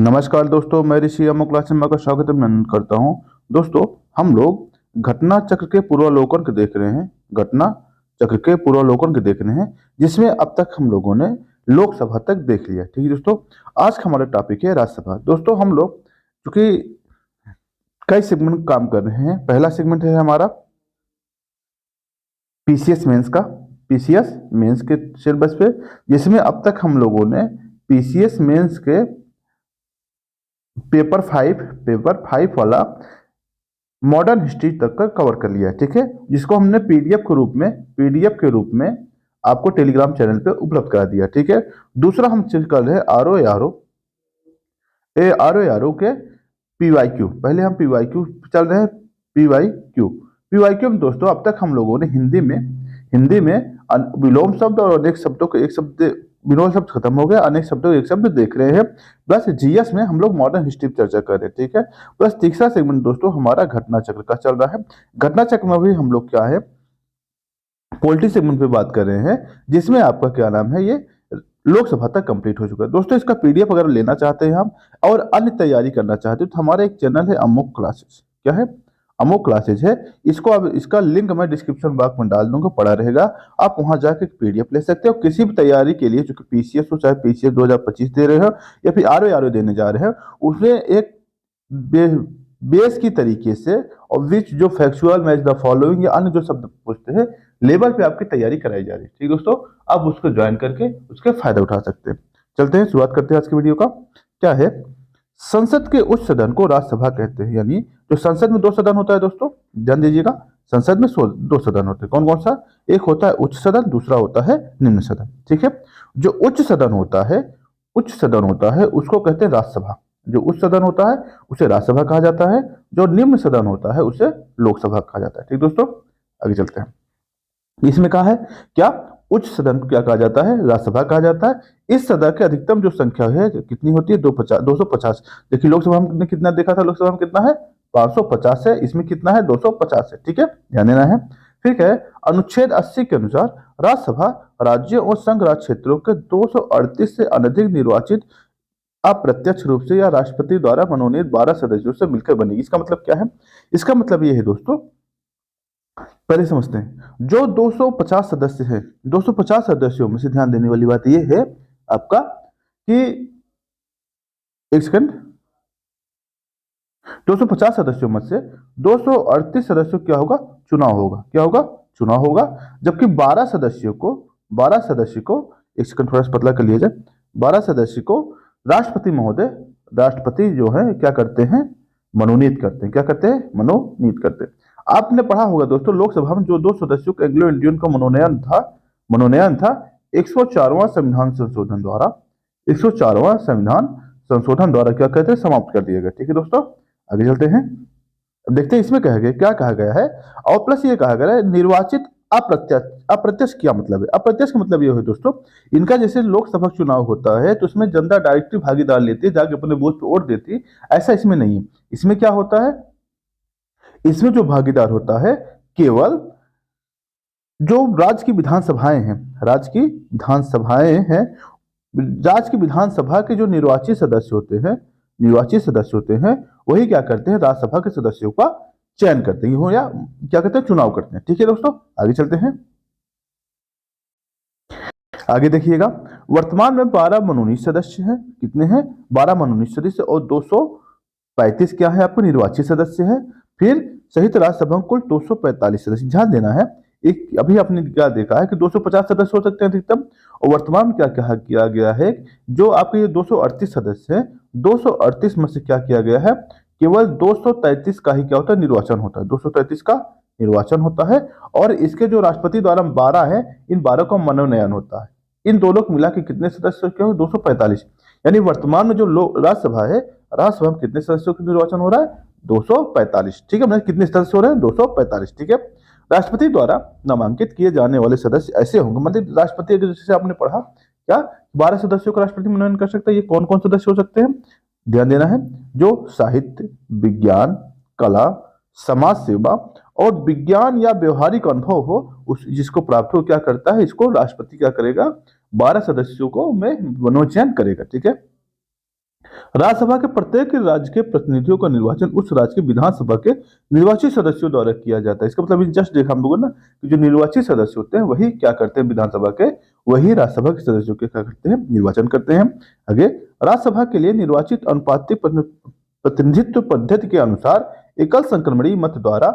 नमस्कार दोस्तों, मैं ऋषि अमो क्लास में आपका स्वागत अभिनंदन करता हूं। दोस्तों, हम लोग घटना चक्र के पूर्वावलोकन के देख रहे हैं। घटना चक्र के पूर्वावलोकन के देख रहे हैं, जिसमें अब तक हम लोगों ने लोकसभा तक देख लिया। ठीक है दोस्तों, आज का हमारा टॉपिक है राज्यसभा। दोस्तों, हम लोग चूंकि कई सेगमेंट काम कर रहे हैं। पहला सेगमेंट है हमारा पीसीएस मेंस का, पीसीएस मेंस के सिलेबस पे, जिसमें अब तक हम लोगों ने पीसीएस मेंस के पेपर 5 वाला मॉडर्न हिस्ट्री तक का कवर कर लिया है। ठीक है, जिसको हमने पीडीएफ के रूप में आपको टेलीग्राम चैनल पे उपलब्ध करा दिया। ठीक है, दूसरा हम चेंज कर रहे हैं आर ओ के पीवाईक्यू। पहले हम पीवाईक्यू चल रहे हैं। पीवाईक्यू में दोस्तों अब तक हम लोगों ने हिंदी में विलोम शब्द और अनेक शब्दों को एक शब्द, विलोम शब्द खत्म हो गया, अनेक शब्दों को एक शब्द देख रहे हैं। प्लस जीएस में हम लोग मॉडर्न हिस्ट्री पर चर्चा कर रहे हैं। ठीक है, प्लस तीसरा सेगमेंट दोस्तों हमारा घटना चक्र का चल रहा है। घटना चक्र में भी हम लोग क्या है, पॉलिटी सेगमेंट पे बात कर रहे हैं, जिसमें आपका क्या नाम है, ये लोकसभा तक कंप्लीट हो चुका है। दोस्तों, इसका पीडीएफ अगर लेना चाहते हैं हम और अन्य तैयारी करना चाहते हैं तो हमारा एक चैनल है अमोक क्लासेस। क्या है? अमोक क्लासेज है। इसको अब इसका लिंक मैं डिस्क्रिप्शन बॉक्स में डाल दूंगा, पड़ा रहेगा। आप वहां जाकर पीडीएफ ले सकते हो किसी भी तैयारी के लिए, चूंकि पीसीएस हो, चाहे पीसीएस 2025 दे रहे हो या फिर आरओ देने जा रहे हो, उसमें एक बेस की तरीके से और विच जो फैक्चुअल मैच द फॉलोइंग या अन्य जो शब्द पूछते हैं, लेवल पे आपकी तैयारी कराई जा रही है। ठीक दोस्तों, आप उसको ज्वाइन करके उसके फायदा उठा सकते हैं। चलते हैं, शुरुआत करते हैं आज की वीडियो का। क्या है, संसद के उच्च सदन को राज्यसभा कहते हैं। यानी जो संसद में दो सदन होता है दोस्तों, ध्यान दीजिएगा, संसद में दो सदन होते हैं। कौन कौन सा? एक होता है उच्च सदन, दूसरा होता है निम्न सदन। ठीक है, जो उच्च सदन होता है उसको कहते हैं राज्यसभा। जो उच्च सदन होता है उसे राज्यसभा कहा जाता है, जो निम्न सदन होता है उसे लोकसभा कहा जाता है। ठीक दोस्तों, आगे चलते हैं। इसमें कहा है क्या, उच्च सदन को क्या कहा जाता है? राज्यसभा कहा जाता है। इस सदन की अधिकतम जो संख्या है कितनी होती है? 250। देखिए, लोकसभा में कितना देखा था, लोकसभा में कितना है? 550 है। इसमें कितना है? 250 है। ठीक है, ध्यान देना है। ठीक है, अनुच्छेद 80 के अनुसार राज्यसभा राज्यों और संघ राज्य क्षेत्रों के 238 से अधिक निर्वाचित अप्रत्यक्ष रूप से या राष्ट्रपति द्वारा मनोनीत 12 सदस्यों से मिलकर बनेगी। इसका मतलब क्या है? इसका मतलब ये है दोस्तों, पहले समझते हैं। जो 250 सदस्य हैं, 250 सदस्यों में से ध्यान देने वाली बात यह है आपका कि, एक सेकंड, 250 सदस्यों में से 238 सदस्यों क्या होगा? चुनाव होगा। क्या होगा? चुनाव होगा। जबकि 12 सदस्य को, एक सेकंड थोड़ा सा पतला कर लिया जाए, 12 सदस्य को राष्ट्रपति महोदय, राष्ट्रपति जो है क्या करते हैं? मनोनीत करते हैं। क्या करते हैं? मनोनीत करते हैं। आपने पढ़ा होगा दोस्तों, लोकसभा में जो 2 सदस्यों का एंग्लो इंडियन का मनोनयन था 104वां संविधान संशोधन द्वारा, 104वां संविधान संशोधन द्वारा क्या कहते हैं? समाप्त कर दिया गया। ठीक है दोस्तों, आगे चलते हैं। अब देखते हैं इसमें कहा गया, क्या कहा गया है। और प्लस ये कहा गया है निर्वाचित अप्रत्यक्ष। अप्रत्यक्ष क्या मतलब है? अप्रत्यक्ष का मतलब ये है दोस्तों, इनका जैसे लोकसभा चुनाव होता है तो उसमें जनता डायरेक्टली भागीदार लेती है, जाके अपने बूथ पे वोट देती है। ऐसा इसमें नहीं है। इसमें क्या होता है, इसमें जो भागीदार होता है केवल जो राज्य की विधानसभाएं हैं, राज्य की विधानसभा के जो निर्वाचित सदस्य होते हैं, वही क्या करते हैं? राज्यसभा के सदस्यों का चयन करते हैं, हो या क्या कहते हैं? चुनाव करते हैं। ठीक है दोस्तों, आगे चलते हैं। आगे देखिएगा, वर्तमान में 12 मनोनीत सदस्य हैं। कितने हैं? 12 मनोनीत सदस्य और 235 क्या है आपको? निर्वाचित सदस्य है। फिर सहित राज्यसभा में कुल 245 सदस्य। ध्यान देना है, एक अभी आपने क्या देखा है कि 250 सदस्य हो सकते हैं अधिकतम, और वर्तमान में क्या कहा किया गया है, जो आपके ये 238 सदस्य हैं, 238 में से क्या किया गया है, केवल 233 का ही क्या होता है? निर्वाचन होता है। 233 का निर्वाचन होता है, और इसके जो राष्ट्रपति द्वारा 12 है, इन 12 का मनोनयन होता है। इन दोनों को मिला के कितने सदस्य क्यों? 245। यानी वर्तमान में जो राज्यसभा है, राज्यसभा में कितने सदस्यों का निर्वाचन हो रहा है? 245। ठीक है, मतलब कितने सदस्य हो रहे हैं? 245। ठीक है, राष्ट्रपति द्वारा नामांकित किए जाने वाले सदस्य ऐसे होंगे, मतलब राष्ट्रपति, जैसे आपने पढ़ा क्या, 12 सदस्यों का राष्ट्रपति मनोनयन कर सकता है। ये कौन कौन सदस्य हो सकते हैं? ध्यान देना है, जो साहित्य, विज्ञान, कला, समाज सेवा और विज्ञान या व्यवहारिक अनुभव हो, उस जिसको प्राप्त हो, क्या करता है? इसको राष्ट्रपति क्या करेगा? 12 सदस्यों को में मनोचयन करेगा। ठीक है, राज्यसभा के प्रत्येक राज्य के प्रतिनिधियों का निर्वाचन उस राज्य की विधानसभा के निर्वाचित सदस्यों द्वारा किया जाता है। इसका मतलब जस्ट देखा हम लोगों ने कि जो निर्वाचित सदस्य होते हैं वही क्या करते हैं, विधानसभा के वही राज्यसभा के सदस्यों के क्या करते हैं, निर्वाचन करते हैं। आगे, राज्यसभा के लिए निर्वाचित अनुपातिक प्रतिनिधित्व पद्धति के अनुसार एकल संक्रमणीय मत द्वारा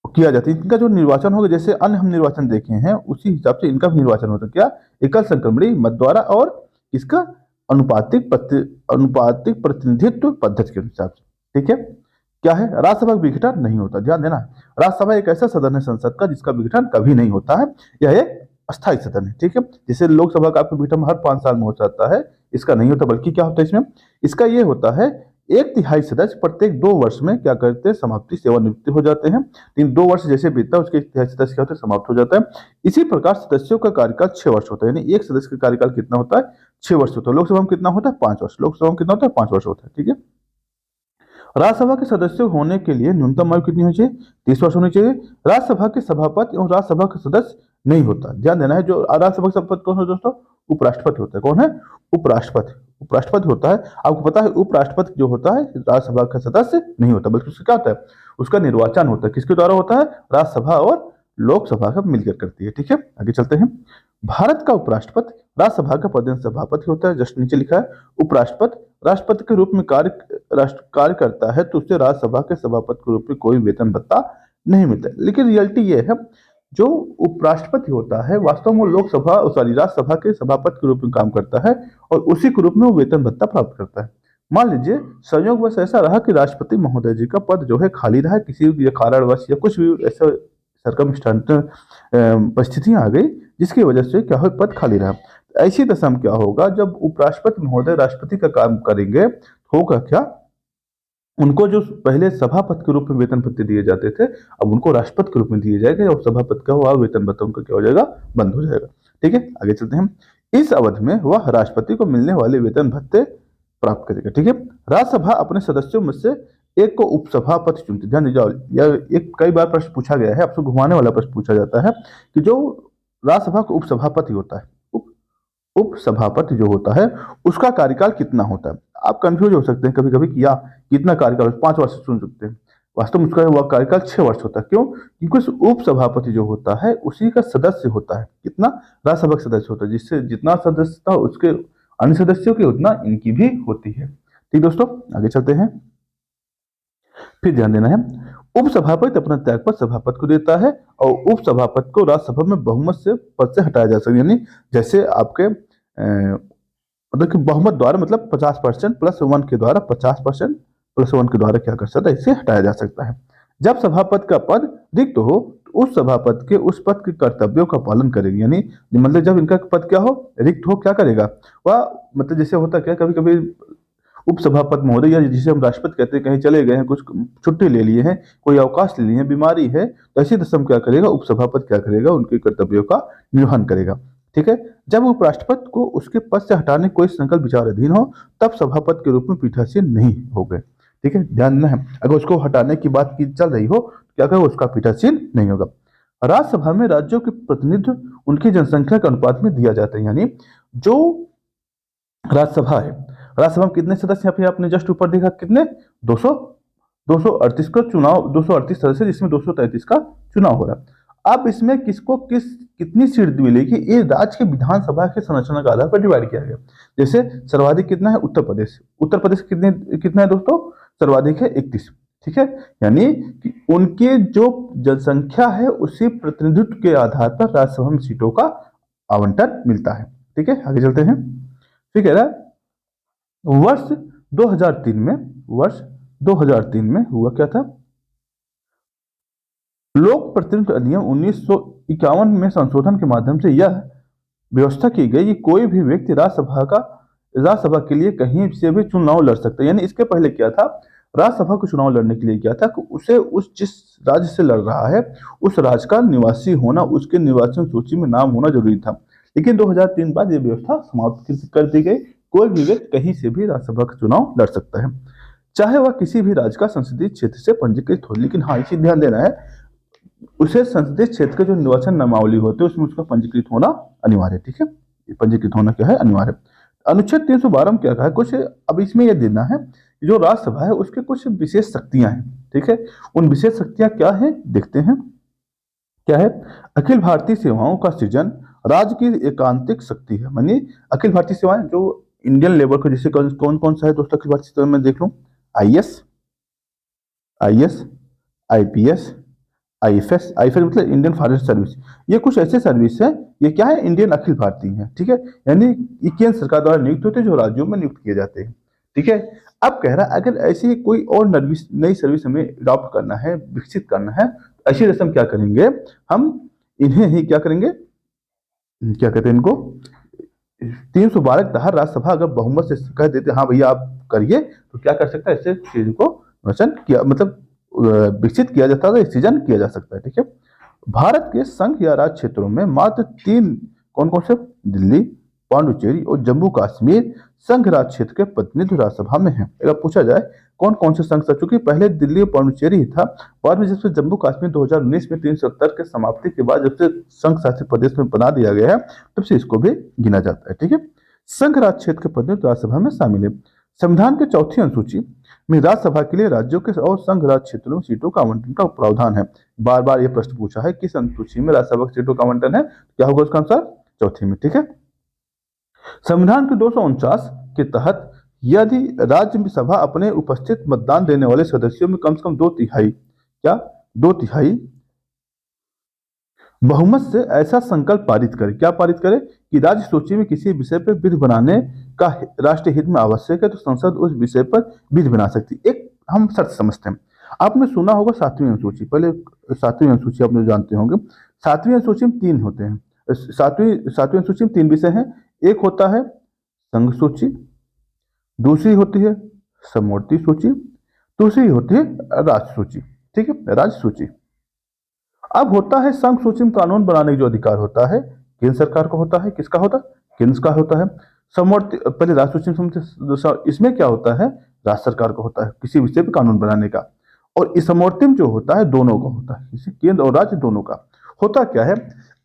किया जाता है। इनका जो निर्वाचन होगा, जैसे अन्य हम निर्वाचन देखे हैं उसी हिसाब से इनका भी निर्वाचन होता है, क्या, एकल संक्रमणीय मत द्वारा और इसका अनुपातिक प्रतिनिधित्व पद्धति के हिसाब से। ठीक है, क्या है, राज्यसभा का विघटन नहीं होता, ध्यान देना। राज्यसभा एक ऐसा सदन है संसद का जिसका विघटन कभी नहीं होता है, यह एक अस्थायी सदन है। ठीक है, जैसे लोकसभा का आपका विघटन हर 5 साल में हो जाता है, इसका नहीं होता, बल्कि क्या होता है इसमें, इसका ये होता है 1/3 सदस्य प्रत्येक 2 वर्ष में क्या करते हैं, समाप्ति सेवानिवृत्ति हो जाते हैं। लेकिन 2 वर्ष जैसे बीतता है उसके 1/3 सदस्य क्या होता है, समाप्त हो जाता है। इसी प्रकार सदस्यों का कार्यकाल 6 वर्ष होता है, यानी एक सदस्य का कार्यकाल कितना होता है, 6 वर्ष होता है। लोकसभा में कितना होता है, 5 वर्ष। लोकसभा में कितना होता है, 5 वर्ष होता है। ठीक है, राज्यसभा के सदस्य होने के लिए न्यूनतम आयु कितनी होनी चाहिए, 30 वर्ष होनी चाहिए। राज्यसभा के सभापति और राज्यसभा के सदस्य नहीं होता, ध्यान देना है। जो राज्यसभा के सभापति कौन है दोस्तों, उपराष्ट्रपति होता है। कौन है, उपराष्ट्रपति। उपराष्ट्रपति होता है। आपको पता है उपराष्ट्रपति जो होता है राज्यसभा का सदस्य नहीं होता, बल्कि उसका क्या होता है, उसका निर्वाचन होता है। किसके द्वारा होता है, राज्यसभा और लोकसभा का मिलकर करती है। ठीक है, आगे चलते हैं। भारत का उपराष्ट्रपति राज्यसभा का पदेन सभापति होता है, जस्ट नीचे लिखा है। उपराष्ट्रपति राष्ट्रपति के रूप में कार्य करता है, तो उसे राज्यसभा के सभापति के रूप में कोई वेतन भत्ता नहीं मिलता। लेकिन रियलिटी ये है, जो उपराष्ट्रपति होता है वास्तव में लोकसभा सॉरी राज्यसभा के सभापति के रूप में काम करता है और उसी के रूप में वो वेतन भत्ता प्राप्त करता है। मान लीजिए संयोगवश ऐसा रहा कि राष्ट्रपति महोदय जी का पद जो है खाली रहा, किसी कारणवश या कुछ भी ऐसा सरकमस्टेंस परिस्थितियां आ गई जिसकी वजह से क्या हो, पद खाली रहा। ऐसी दशा में क्या होगा, जब उपराष्ट्रपति महोदय राष्ट्रपति का काम करेंगे, होगा क्या, उनको जो पहले सभापति के रूप में वेतन भत्ते दिए जाते थे, अब उनको राष्ट्रपति के रूप में दिए जाएंगे और सभापति का हुआ वेतन भत्ता उनका क्या हो जाएगा, बंद हो जाएगा। ठीक है, आगे चलते हैं। इस अवधि में वह राष्ट्रपति को मिलने वाले वेतन भत्ते प्राप्त करेगा। ठीक है, राज्यसभा अपने सदस्यों में से एक को उपसभापति चुनती है। ध्यान दीजिए, यह एक कई बार प्रश्न पूछा गया है, आपसे घुमाने वाला प्रश्न पूछा जाता है कि जो राज्यसभा का उपसभापति होता है, उपसभापति जो होता है उसका कार्यकाल कितना होता है। आप कंफ्यूज हो सकते हैं कभी कभी कि या कितना कार्यकाल, 5 वर्ष चुन सकते हैं, वास्तव में उसका वह कार्यकाल 6 वर्ष होता है। क्यों, क्योंकि उस उपसभापति जो होता है उसी का सदस्य होता है, कितना, राज्यसभा का सदस्य होता है, जिससे जितना सदस्य था उसके अन्य सदस्यों की उतना इनकी भी होती है। ठीक दोस्तों, आगे चलते हैं। फिर ध्यान देना है, उपसभापति अपना त्यागपत्र सभापति को देता है और उपसभापति को राज्यसभा में बहुमत से पद से हटाया जा सकता है। यानी जैसे आपके मतलब कि बहुमत द्वारा, मतलब 50% +1 के द्वारा, 50% +1 के द्वारा क्या कर सकता है, इसे हटाया जा सकता है। जब सभापति का पद रिक्त हो तो उस सभापति के उस पद के कर्तव्यों का पालन करेंगे। यानी मतलब जब इनका पद क्या हो, रिक्त हो, क्या करेगा वह, मतलब जैसे होता क्या, कभी कभी उपसभापति महोदय या जिसे हम राष्ट्रपति कहते हैं कहीं चले गए हैं, कुछ छुट्टी ले लिए हैं, कोई अवकाश ले लिए हैं, बीमारी है, तो ऐसी दशा में क्या करेगा, उपसभापति क्या करेगा, उनके कर्तव्यों का निर्वहन करेगा। ठीक है, जब उपराष्ट्रपति को उसके पद से हटाने कोई संकल्प विचाराधीन हो तब सभापति के रूप में पीठासीन नहीं हो गए। ठीक है, ध्यान देना है, अगर उसको हटाने की बात की चल रही हो क्या करेगा, उसका पीठासीन नहीं होगा। राज्यसभा में राज्यों के प्रतिनिधित्व उनकी जनसंख्या के अनुपात में दिया जाता है। यानी जो राज्यसभा है, राज्यसभा में कितने सदस्य, यहाँ पे आपने जस्ट ऊपर देखा कितने, 238 का चुनाव, 238 सदस्य, जिसमें 233 का चुनाव हो रहा है। अब इसमें किसको कितनी सीट मिलेगी, ये राज्य के विधानसभा के संरचना के आधार पर डिवाइड किया गया। जैसे सर्वाधिक कितना है, उत्तर प्रदेश, उत्तर प्रदेश कितना है दोस्तों, सर्वाधिक है 31। ठीक है, यानी कि उनके जो जनसंख्या है उसी प्रतिनिधित्व के आधार पर राज्यसभा में सीटों का आवंटन मिलता है। ठीक है, आगे चलते हैं। ठीक है ना, वर्ष 2003 में हुआ क्या था, लोक प्रतिनिधित्व अधिनियम 1951 में संशोधन के माध्यम से यह व्यवस्था की गई कि कोई भी व्यक्ति राज्यसभा के लिए कहीं से भी चुनाव लड़ सकता है। यानी इसके पहले क्या था, राज्यसभा को चुनाव लड़ने के लिए क्या था कि उसे उस जिस राज्य से लड़ रहा है उस राज्य का निवासी होना, उसके निर्वाचन सूची में नाम होना जरूरी था। लेकिन 2003 बाद यह व्यवस्था समाप्त कर दी गई, कोई भी व्यक्ति कहीं से भी राज्यसभा का चुनाव लड़ सकता है, चाहे वह किसी भी राज्य का संसदीय क्षेत्र से पंजीकृत हो। लेकिन हाँ, इसी ध्यान देना है, उसे संसदीय क्षेत्र के जो निर्वाचन नामावली होते हैं उसमें उसका पंजीकृत होना अनिवार्य है। ठीक है, पंजीकृत होना क्या है, अनिवार्य। अनुच्छेद 312 में क्या कहा है कुछ, अब इसमें यह देना है कि जो राज्यसभा है उसके कुछ विशेष शक्तियां हैं, ठीक है। उन विशेष शक्तियां क्या है देखते हैं। क्या है? अखिल भारतीय सेवाओं का सृजन राज्य की एकांतिक शक्ति है। मानिए अखिल भारतीय सेवाएं जो इंडियन लेवल को, जैसे कौन कौन सा है दोस्तों अखिल भारतीय सेवा में देख लो। IAS, IAS, IPS, IFS, IFS मतलब इंडियन फॉरेस्ट सर्विस। ये कुछ ऐसे सर्विस है, ये क्या है, इंडियन अखिल भारतीय है, ठीक है। यानी ये केंद्र सरकार द्वारा नियुक्त होते हैं, जो राज्यों में नियुक्त किए जाते हैं, ठीक है। अब कह रहा है अगर ऐसी ही कोई और नई सर्विस हमें अडॉप्ट करना है, विकसित करना है, तो ऐसी रस्म क्या करेंगे, हम इन्हें ही क्या करेंगे, क्या कहते हैं इनको, 312 के तहत राज्यसभा अगर बहुमत से कह देते हाँ भैया आप करिए, तो क्या कर सकता है, ऐसे चीज को वचन किया, मतलब विकसित किया जाता है, सृजन किया जा सकता है, ठीक है। भारत के संघ या राज्य क्षेत्रों में मात्र 3 कौन कौन से, दिल्ली, पांडुचेरी और जम्मू कश्मीर संघ राज्य क्षेत्र के प्रतिनिधि राज्यसभा में है। अगर पूछा जाए कौन कौन से संघ, चूंकि पहले दिल्ली और पांडुचेरी ही था, बाद में जब से जम्मू कश्मीर 2019 में 370 के समाप्ति के बाद जब से संघ शासित प्रदेश में बना दिया गया है, तब से इसको भी गिना जाता है, ठीक है। संघ राज्य क्षेत्र के प्रतिनिधि राज्यसभा में शामिल है। संविधान के चौथी अनुसूची में राज्यसभा के लिए राज्यों के और संघ राज्य क्षेत्रों में सीटों का आवंटन का प्रावधान है। बार बार यह प्रश्न पूछा है किस अनुसूची में राज्यसभा की सीटों का आवंटन है, क्या होगा उसका आंसर, चौथी में, ठीक है। संविधान के 249 के तहत यदि राज्यसभा अपने उपस्थित मतदान देने वाले सदस्यों में कम से कम 2/3 क्या 2/3 बहुमत से ऐसा संकल्प पारित करे, क्या पारित करे, कि राज्य सूची में किसी विषय पर विधि बनाने का राष्ट्रीय हित में आवश्यक है, तो संसद उस विषय पर विधि बना सकती है। एक हम शर्त समझते हैं, आपने सुना होगा 7वीं अनुसूची, पहले 7वीं अनुसूची आपने जानते होंगे। 7वीं अनुसूची में 3 होते हैं, 7वीं अनुसूची में 3 विषय हैं। एक होता है संघ सूची, दूसरी होती है समवर्ती सूची, दूसरी होती है राज्य सूची, ठीक है, राज्य सूची। अब होता है संघ सूची में कानून बनाने का जो अधिकार होता है केंद्र सरकार को होता है, किसका होता है, केंद्र का होता है। समवर्ती पहले राज्य सूची, इसमें क्या होता है, राज्य सरकार को होता है किसी विषय पर कानून बनाने का। और इस समवर्ती में जो होता है दोनों को होता है, किसी केंद्र और राज्य दोनों का। होता क्या है,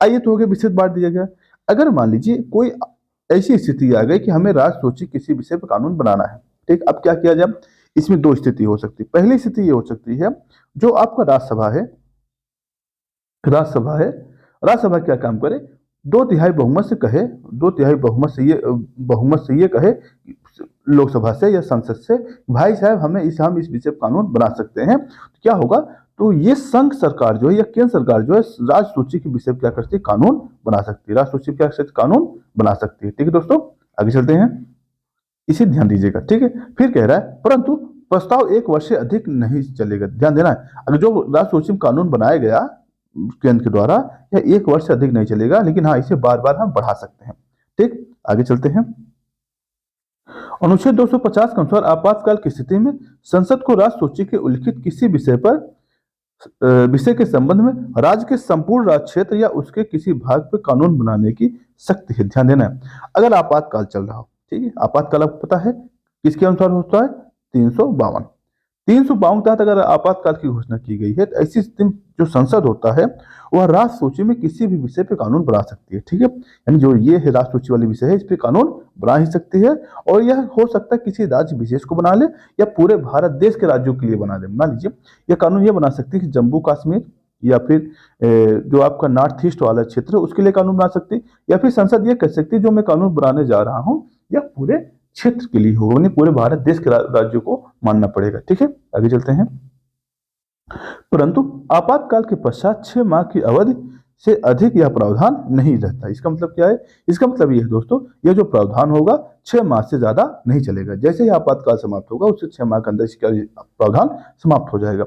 आइए तो हो गया विषय बांट दिया गया। अगर मान लीजिए कोई ऐसी स्थिति आ गई कि हमें राज्य सूची किसी विषय पर कानून बनाना है, ठीक, अब क्या किया जाए, इसमें 2 स्थिति हो सकती है। पहली स्थिति ये हो सकती है, जो आपका राज्यसभा है, राज्यसभा है, राज्यसभा क्या काम करे, 2/3 बहुमत से कहे, 2/3 बहुमत से ये कहे लोकसभा से या संसद से, भाई साहब हम इस विषय पर कानून बना सकते हैं, तो क्या होगा, तो ये संघ सरकार जो है या केंद्र सरकार जो है राज्य सूची के विषय पर क्या कर सकती है, कानून बना सकती है, राज्य सूची क्या कर सकती है, कानून बना सकती है, ठीक है दोस्तों। आगे चलते हैं, इसे ध्यान दीजिएगा, ठीक है। फिर कह रहा है परंतु प्रस्ताव 1 वर्ष से अधिक नहीं चलेगा, ध्यान देना है। अगर जो राज्य सूची में कानून बनाया गया केंद्र के द्वारा, यह 1 वर्ष से अधिक नहीं चलेगा, लेकिन हाँ इसे बार बार हम बढ़ा सकते हैं, ठीक। आगे चलते हैं, अनुच्छेद 250 के अनुसार आपातकाल की स्थिति में संसद को राज्य सूची के उल्लिखित किसी विषय के संबंध में राज्य के संपूर्ण राज्य क्षेत्र या उसके किसी भाग पर कानून बनाने की शक्ति है। ध्यान देना है, अगर आपातकाल चल रहा हो, ठीक है, आपातकाल आपको पता है किसके अनुसार होता है, 352 के तहत अगर आपातकाल की घोषणा की गई है, तो ऐसी स्थिति में जो संसद होता है वह राज्य सूची में किसी भी विषय पे कानून बना सकती है, ठीक है। यानी जो ये है राज्य सूची वाली विषय है, इस पे कानून बना ही सकती है, और यह हो सकता है किसी राज्य विशेष को बना ले या पूरे भारत देश के राज्यों के लिए बना दे। मान लीजिए यह कानून यह बना सकती है कि जम्मू कश्मीर या फिर जो आपका नॉर्थ ईस्ट वाला क्षेत्र है उसके लिए कानून बना सकती है, या फिर संसद ये कह सकती है जो मैं कानून बनाने जा रहा हूँ या पूरे क्षेत्र के लिए होगा, नहीं पूरे भारत देश के राज्यों को मानना पड़ेगा, ठीक है। आगे चलते हैं, परंतु आपातकाल के पश्चात 6 माह की अवधि से अधिक यह प्रावधान नहीं रहता। इसका मतलब क्या है, इसका मतलब यह है दोस्तों, यह जो प्रावधान होगा 6 माह से ज्यादा नहीं चलेगा। जैसे ही आपातकाल समाप्त होगा उससे 6 माह के अंदर इसका प्रावधान समाप्त हो जाएगा।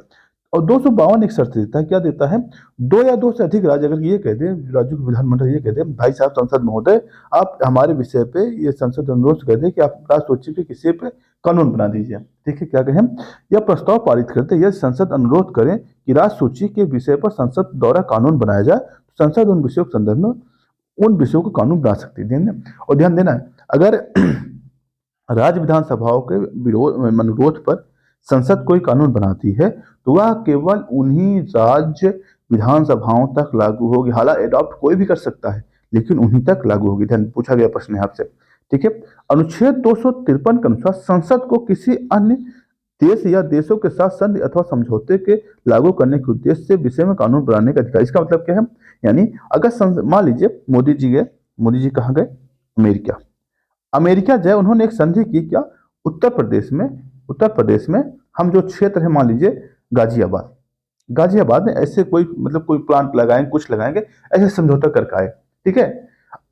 और 252 एक शर्त देता है, क्या देता है, 2 या 2 से अधिक राज्य अगर ये कह दे, राज्यों के विधानमंडल ये कह दे, भाई साहब संसद महोदय आप हमारे विषय पे ये संसद अनुरोध कर दे कि आप राज्य सूची पे किसी पे कानून बना दीजिए, ठीक है, क्या कहें, यह प्रस्ताव पारित करते यदि संसद अनुरोध करें कि राज्य सूची के विषय पर संसद द्वारा कानून बनाया जाए, तो संसद उन विषयों के संदर्भ में उन विषयों को कानून बना सकती है। और ध्यान देना है, अगर राज्य विधानसभाओं के अनुरोध पर संसद कोई कानून बनाती है तो वह केवल उन्हीं राज्य विधानसभाओं तक लागू होगी। हालांकि एडॉप्ट कोई भी कर सकता है, लेकिन उन्हीं तक लागू होगी। ध्यान पूछा गया प्रश्न है आपसे, ठीक है। अनुच्छेद 253 के अनुसार संसद को किसी अन्य देश या देशों के साथ संधि अथवा समझौते के लागू करने के उद्देश्य से विषय में कानून बनाने का अधिकार। इसका मतलब क्या है? यानी अगर मान लीजिए मोदी जी गए, मोदी जी कहाँ गए? अमेरिका। अमेरिका जो है उन्होंने एक संधि की क्या? उत्तर प्रदेश में, उत्तर प्रदेश में हम जो क्षेत्र है मान लीजिए गाजियाबाद, गाजियाबाद में ऐसे कोई मतलब कोई प्लांट लगाएंगे, कुछ लगाएंगे, ऐसे समझौता करके आए, ठीक है।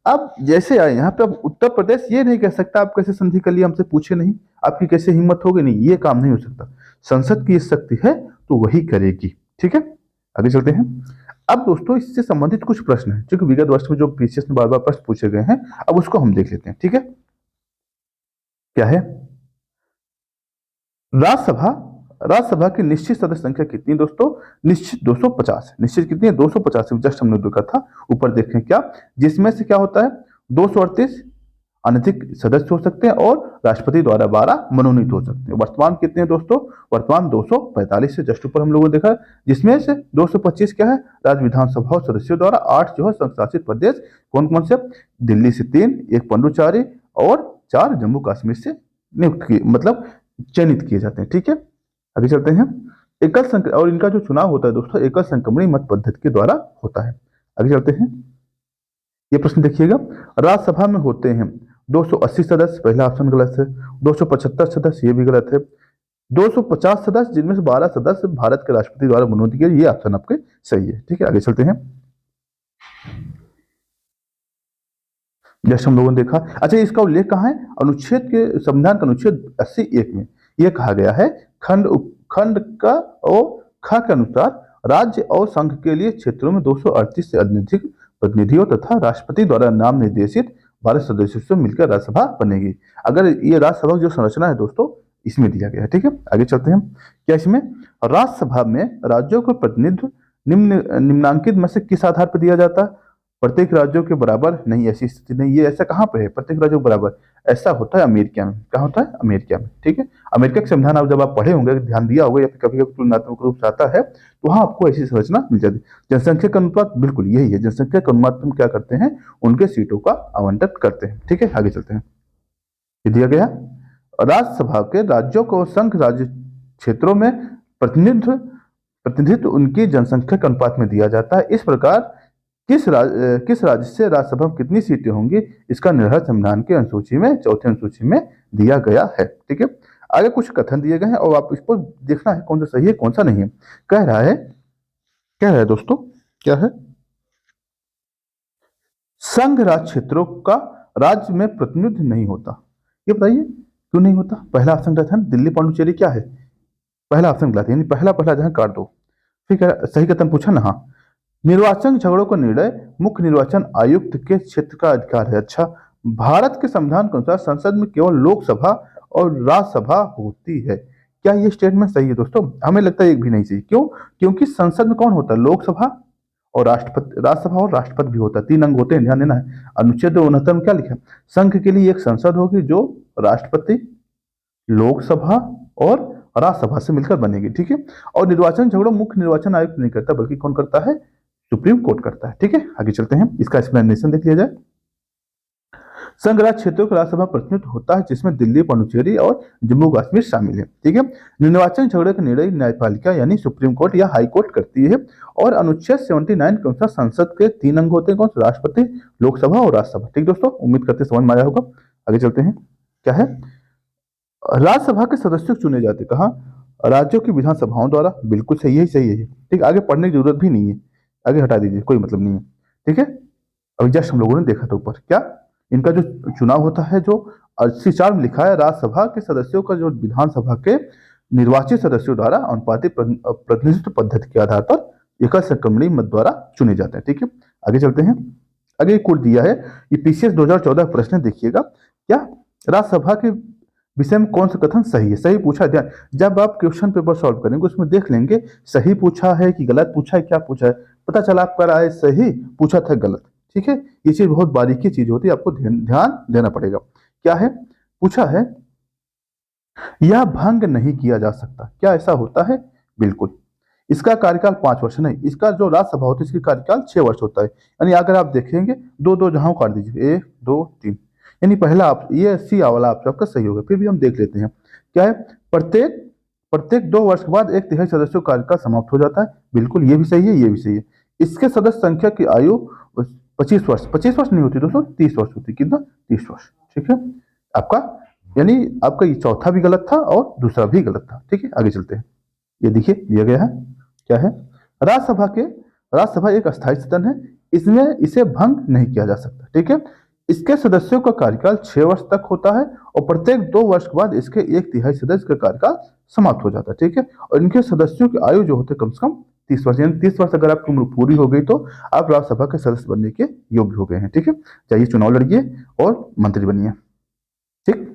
अब जैसे आए यहाँ पे, अब उत्तर प्रदेश ये नहीं कह सकता आप कैसे संधि कर लिए, हमसे पूछे नहीं, आपकी कैसे हिम्मत होगी, नहीं ये काम नहीं हो सकता। संसद की ये शक्ति है तो वही करेगी, ठीक है। आगे चलते हैं। अब दोस्तों इससे संबंधित कुछ प्रश्न है जो कि विगत वर्ष में जो पीसीएस में बार बार प्रश्न पूछे गए हैं, अब उसको हम देख लेते हैं, ठीक है। क्या है? राज्यसभा, राज्यसभा की निश्चित सदस्य संख्या कितनी है दोस्तों? निश्चित 250 है। निश्चित कितनी है? 250। जस्ट हमने देखा था, ऊपर देखें क्या, जिसमें से क्या होता है 238 अनधिक सदस्य हो सकते हैं और राष्ट्रपति द्वारा 12 मनोनीत हो सकते हैं। वर्तमान कितने हैं दोस्तों? वर्तमान 245 से जस्ट ऊपर हम लोगों ने देखा, जिसमें से 225 क्या है? राज्य विधानसभा और सदस्यों द्वारा, 8 जो है संघ शासित प्रदेश, कौन कौन से? दिल्ली से 3, एक पुडुचेरी और 4 जम्मू कश्मीर से नियुक्त किए, मतलब चयनित किए जाते हैं, ठीक है। आगे चलते हैं। एकल संक्रमण, और इनका जो चुनाव होता है दोस्तों एकल संक्रमणी मत पद्धति के द्वारा होता है। आगे चलते हैं। ये प्रश्न देखिएगा, राज्यसभा में होते हैं 280 सदस्य, पहला ऑप्शन गलत है। 275 सदस्य, ये भी गलत है। 250 सदस्य, जिनमें से 12 सदस्य भारत के राष्ट्रपति द्वारा मनोनीत किए, ये ऑप्शन आपके सही है, ठीक है। आगे चलते हैं। जैसे हम लोगों ने देखा, अच्छा इसका उल्लेख कहाँ है? अनुच्छेद के, संविधान का अनुच्छेद 80(1) में यह कहा गया है, खंड उपखंड का और ख के अनुसार राज्य और संघ के लिए क्षेत्रों में 238 से अधिक प्रतिनिधियों तथा राष्ट्रपति द्वारा नाम निर्देशित 12 सदस्यों से मिलकर राज्यसभा बनेगी। अगर ये राज्यसभा की जो संरचना है दोस्तों इसमें दिया गया है, ठीक है। आगे चलते हैं। क्या इसमें राज्यसभा में राज्यों को प्रतिनिधित्व निम्नांकित में से किस आधार पर दिया जाता है? प्रत्येक राज्यों के बराबर नहीं, ऐसी स्थिति नहीं। ये ऐसा कहाँ पे है प्रत्येक राज्यों के बराबर? ऐसा होता है अमेरिका में। कहाँ होता है? अमेरिका में, ठीक है। अमेरिका के संविधान आप जब आप पढ़े होंगे, ध्यान दिया होगा, या फिर कभी कभी तुलनात्मक रूप से आता है, तो वहाँ आपको ऐसी संरचना मिल जाती है। जनसंख्या का अनुपात बिल्कुल यही है, जनसंख्या के अनुपात में क्या करते हैं, उनके सीटों का आवंटन करते हैं, ठीक है। आगे चलते हैं। ये दिया गया राज्यसभा के राज्यों को संघ राज्य क्षेत्रों में प्रतिनिधित्व प्रतिनिधित्व उनकी जनसंख्या के अनुपात में दिया जाता है। इस प्रकार किस राज्य से राज्यसभा में कितनी सीटें होंगी, इसका निर्धारण संविधान के अनुसूची में, चौथे अनुसूची में दिया गया है, ठीक है। आगे कुछ कथन दिए गए हैं और आप इसको देखना है कौन सा सही है कौन सा नहीं है। कह रहा है, क्या है दोस्तों, क्या है? संघ राज्य क्षेत्रों का राज्य में प्रतिनिधित्व नहीं होता। ये बताइए क्यों नहीं होता? पहला ऑप्शन गलत है, दिल्ली पांडुचेरी क्या है? पहला ऑप्शन गलत है, यानी पहला पहला जहां काट दो। ठीक है, सही कथन पूछा ना? हाँ। निर्वाचन झगड़ों का निर्णय मुख्य निर्वाचन आयुक्त के क्षेत्र का अधिकार है। अच्छा, भारत के संविधान के अनुसार संसद में केवल लोकसभा और राज्यसभा होती है। क्या ये स्टेटमेंट सही है दोस्तों? हमें लगता है एक भी नहीं सही। क्यों? क्योंकि संसद में कौन होता है? लोकसभा और राष्ट्रपति, राज्यसभा और राष्ट्रपति भी होता है, 3 अंग होते हैं, ध्यान देना है। अनुच्छेद 69 में क्या लिखा है? संघ के लिए एक संसद होगी जो राष्ट्रपति, लोकसभा और राज्यसभा से मिलकर बनेगी, ठीक है। और निर्वाचन झगड़ों मुख्य निर्वाचन आयुक्त नहीं करता, बल्कि कौन करता है? सुप्रीम कोर्ट करता है, ठीक है। आगे चलते हैं, इसका एक्सप्लेनेशन देख लिया जाए। संघ राज्य क्षेत्रों का राज्यसभा प्रतिनिधित्व होता है जिसमें दिल्ली, पुडुचेरी और जम्मू कश्मीर शामिल है, ठीक है। निर्वाचन झगड़े का निर्णय न्यायपालिका यानी सुप्रीम कोर्ट या हाई कोर्ट करती है। और अनुच्छेद 79 के अनुसार संसद के 3 अंग होते हैं, कौन? राष्ट्रपति, लोकसभा और राज्यसभा, ठीक दोस्तों। उम्मीद करते समझ में आया होगा। आगे चलते हैं। क्या है? राज्यसभा के सदस्य चुने जाते कहाँ? राज्यों की विधानसभाओं द्वारा। बिल्कुल सही है, सही है, ठीक। आगे पढ़ने की जरूरत भी नहीं है, आगे हटा दीजिए, कोई मतलब नहीं है, ठीक है। अभी जस्ट हम लोगों ने देखा था ऊपर, क्या इनका जो चुनाव होता है, जो 84 में लिखा है, राज्यसभा के सदस्यों का जो विधानसभा के निर्वाचित सदस्यों द्वारा अनुपातिक प्रतिनिधित्व पद्धति के आधार पर एकल संक्रमणी मत द्वारा चुने जाते हैं, ठीक है। आगे चलते हैं। आगे एक कोड दिया है, ये पीसीएस 2014 प्रश्न देखिएगा। क्या राज्यसभा के विषय में कौन सा कथन सही है? सही पूछा है, ध्यान, जब आप क्वेश्चन पेपर सॉल्व करेंगे उसमें देख लेंगे सही पूछा है कि गलत पूछा है, क्या पूछा है, पता चला आपका राय सही पूछा था गलत, ठीक है। ये चीज बहुत बारीकी चीज होती है, आपको ध्यान देना पड़ेगा। क्या है? पूछा है यह भंग नहीं किया जा सकता। क्या ऐसा होता है? बिल्कुल। इसका कार्यकाल 5 वर्ष नहीं, इसका जो राज्यसभा होती है इसका कार्यकाल 6 वर्ष होता है। यानी अगर आप देखेंगे 2 2 जहां काट दीजिए, 1 2 3, यानी पहला आप ये सी वाला ऑप्शन आपका सही होगा। फिर भी हम देख लेते हैं क्या है, प्रत्येक प्रत्येक 2 वर्ष के बाद 1/3 सदस्यों का कार्यकाल समाप्त हो जाता है। बिल्कुल ये भी सही है, ये भी सही है। इसके सदस्य संख्या की आयु 25 वर्ष, 25 वर्ष नहीं होती दोस्तों, 30 वर्ष होती। कितना? 30 वर्ष। ठीक है आपका, यानी आपका ये चौथा भी गलत था और दूसरा भी गलत था। ठीक है आगे चलते हैं। ये देखिए दिया गया है क्या है, राज्यसभा एक अस्थायी सदन है, इसमें इसे भंग नहीं किया जा सकता। ठीक है, इसके सदस्यों का कार्यकाल 6 वर्ष तक होता है और प्रत्येक 2 वर्ष के बाद इसके 1/3 सदस्य का कार्यकाल समाप्त हो जाता है। ठीक है, और इनके सदस्यों की आयु जो होते कम से कम 30 वर्ष, यानी 30 वर्ष अगर आपकी उम्र पूरी हो गई तो आप राज्यसभा के सदस्य बनने के योग्य हो गए हैं। ठीक है, चाहिए चुनाव लड़िए और मंत्री बनिए। ठीक,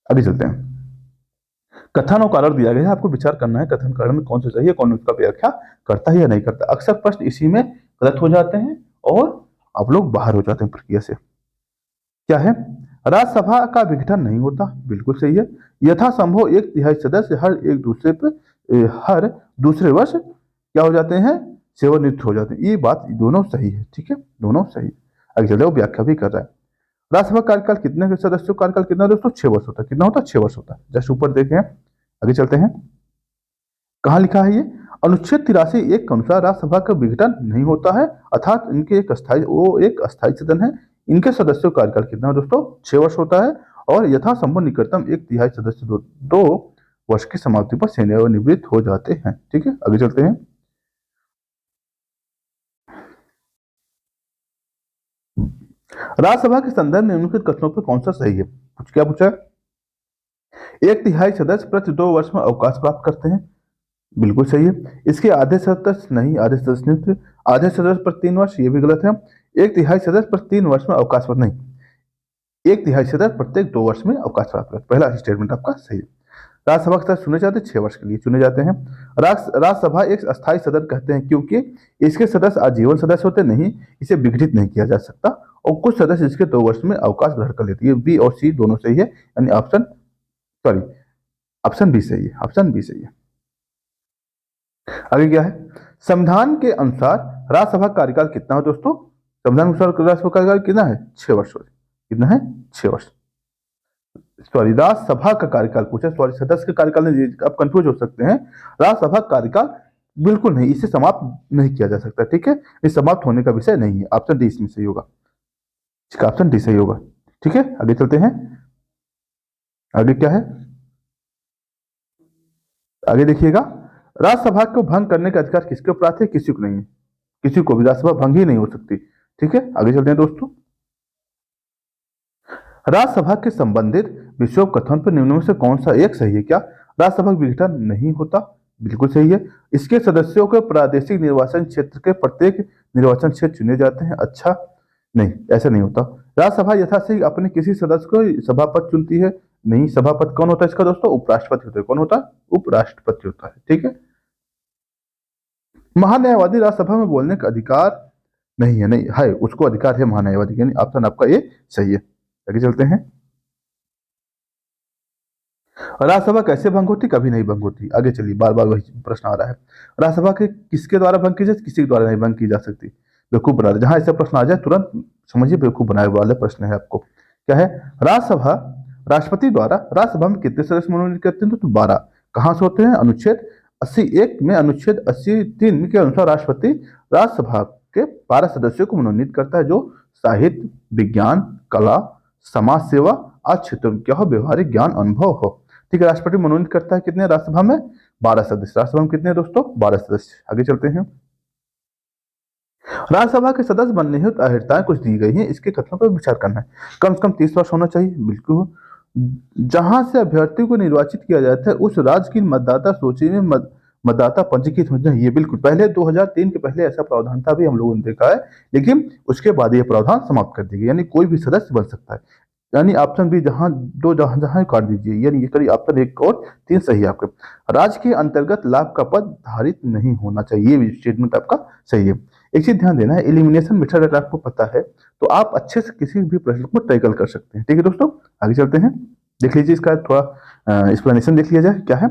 आगे चलते हैं। कथन और कारण दिया गया है, आपको विचार करना है कथन कारण में कौन सा सही है, कौन उसका व्याख्या करता है या नहीं करता। अक्सर प्रश्न इसी में गलत हो जाते हैं और आप लोग बाहर हो जाते हैं प्रक्रिया से। क्या है, राज्यसभा का विघटन नहीं होता। बिल्कुल सही है। यथासंभव 1/3 सदस्य हर दूसरे वर्ष क्या हो जाते हैं, सेवानिवृत्त हो जाते हैं। ये बात दोनों सही है। ठीक है, दोनों सही है। आगे चलते हैं, वो व्याख्या भी कर रहा है। राज्यसभा कार्यकाल कितने सदस्यों का कार्यकाल कितना दोस्तों? 6 वर्ष होता है। कितना होता है? 6 वर्ष होता है। जस्ट ऊपर देखें, आगे चलते हैं। कहाँ लिखा है ये? अनुच्छेद 83(1) के अनुसार राज्यसभा का विघटन नहीं होता है, अर्थात इनके एक अस्थायी सदन है। इनके सदस्यों का कार्यकाल कितना है दोस्तों? 6 वर्ष होता है और यथासंभव निकटतम 1/3 सदस्य 2 वर्ष की समाप्ति पर सेवानिवृत्त हो जाते हैं। ठीक है, आगे चलते हैं। राज्यसभा के संदर्भ में निम्नलिखित कथनों पर कौन सा सही है? कुछ क्या पूछा है? 1/3 सदस्य प्रति 2 वर्ष में अवकाश प्राप्त करते हैं। बिल्कुल सही है। इसके आधे सदस्य नहीं, आधे सदस्य नहीं, आधे सदस्य पर 3 वर्ष, ये भी गलत है। 1/3 सदस्य पर 3 वर्ष में अवकाश प्राप्त नहीं, 1/3 सदस्य प्रत्येक 2 वर्ष में अवकाश प्राप्त करते। पहला स्टेटमेंट आपका सही है। राज्यसभा के सदस्य चुने जाते हैं 6 वर्ष के लिए चुने जाते हैं। राज्यसभा एक अस्थायी सदन कहते हैं क्योंकि इसके सदस्य आजीवन सदस्य होते नहीं, इसे विघटित नहीं किया जा सकता और कुछ सदस्य इसके 2 वर्ष में अवकाश ग्रहण कर लेती है। बी और सी दोनों सही है, यानी ऑप्शन बी सही है। ऑप्शन बी सही है। आगे क्या है? संविधान के अनुसार राज्यसभा कार्यकाल कितना है दोस्तों? संविधान के अनुसार राज्यसभा कार्यकाल कितना है? 6 वर्ष। कितना है? 6 वर्ष। राज्यसभा का कार्यकाल पूछा, सदस्य का कार्यकाल नहीं, आप कंफ्यूज हो सकते हैं। राज्यसभा कार्यकाल बिल्कुल नहीं, इसे समाप्त नहीं किया जा सकता। ठीक है, ये समाप्त होने का विषय नहीं है। ऑप्शन डी इसमें सही होगा। ठीक है, ऑप्शन डी सही होगा। ठीक है, आगे चलते हैं। आगे क्या है? आगे देखिएगा, राज्यसभा को भंग करने का अधिकार किसके प्राप्त है? किसी को नहीं है, किसी को भी राज्यसभा भंग ही नहीं हो सकती। ठीक है, आगे चलते हैं दोस्तों। राज्यसभा के संबंधित विषयों कथन पर निम्न में से कौन सा एक सही है? क्या राज्यसभा विघटन नहीं होता? बिल्कुल सही है। इसके सदस्यों के प्रादेशिक निर्वाचन क्षेत्र के प्रत्येक निर्वाचन क्षेत्र चुने जाते हैं। अच्छा, नहीं, ऐसा नहीं होता। राज्यसभा यथाशीघ्र अपने किसी सदस्य को सभापति चुनती है। नहीं, सभापति कौन होता है इसका दोस्तों? उपराष्ट्रपति होता है। कौन होता है? उपराष्ट्रपति होता है। ठीक है, महान्यायवादी राज्यसभा में बोलने का अधिकार नहीं है। नहीं है, उसको अधिकार है महान्यायवादी, यानी ऑप्शन आपका ये सही है। आगे चलते हैं। राज्यसभा कैसे भंग होती? कभी नहीं भंग होती। आगे चलिए, बार बार वही प्रश्न आ रहा है। राज्यसभा के किसके द्वारा भंग की जाए? किसी के द्वारा नहीं भंग की जा सकती। बेवकूफ बना रहे, जहां ऐसा प्रश्न आ जाए तुरंत समझिए बेवकूफ बनाए वाले प्रश्न है आपको। क्या है? राज्यसभा राष्ट्रपति द्वारा राज्यसभा में कितने सदस्य मनोनीत करते हैं? तो 12। कहां से होते हैं? अनुच्छेद 80(1) में, अनुच्छेद 83 के अनुसार राष्ट्रपति राज्यसभा के 12 सदस्यों को मनोनीत करता है, जो साहित्य, विज्ञान, कला, समाज सेवा आदि क्षेत्रों में क्या हो? व्यवहारिक ज्ञान, अनुभव हो। ठीक है, राष्ट्रपति मनोनीत करता है कितने राज्यसभा में? 12 सदस्य। राज्यसभा में कितने दोस्तों? 12 सदस्य। आगे चलते हैं। राज्यसभा के सदस्य बनने हेतु अर्हताएं कुछ दी गई हैं, इसके कथनों पर विचार करना है। कम से कम 30 वर्ष होना चाहिए। बिल्कुल। जहां से अभ्यर्थी को निर्वाचित किया जाता है उस राज्य की मतदाता सूची में मतदाता पंजीकृत होना चाहिए। बिल्कुल, पहले 2003 के पहले ऐसा प्रावधान था, भी हम लोगों ने देखा है, लेकिन उसके बाद ये प्रावधान समाप्त कर दिया गया, यानी कोई भी सदस्य बन सकता है। यानी ऑप्शन बी जहां जहां काट दीजिए, यानी ये करिए ऑप्शन 1 और 3 सही है आपके। राज्य के अंतर्गत लाभ का पद धारित नहीं होना चाहिए, ये स्टेटमेंट आपका सही है। एक चीज ध्यान देना है, एलिमिनेशन मेथड अगर आपको पता है तो आप अच्छे से किसी भी प्रश्न को टैकल कर सकते हैं। ठीक है दोस्तों, आगे चलते हैं। देख लीजिए, इसका थोड़ा एक्सप्लेनेशन देख लिया जाए। क्या है?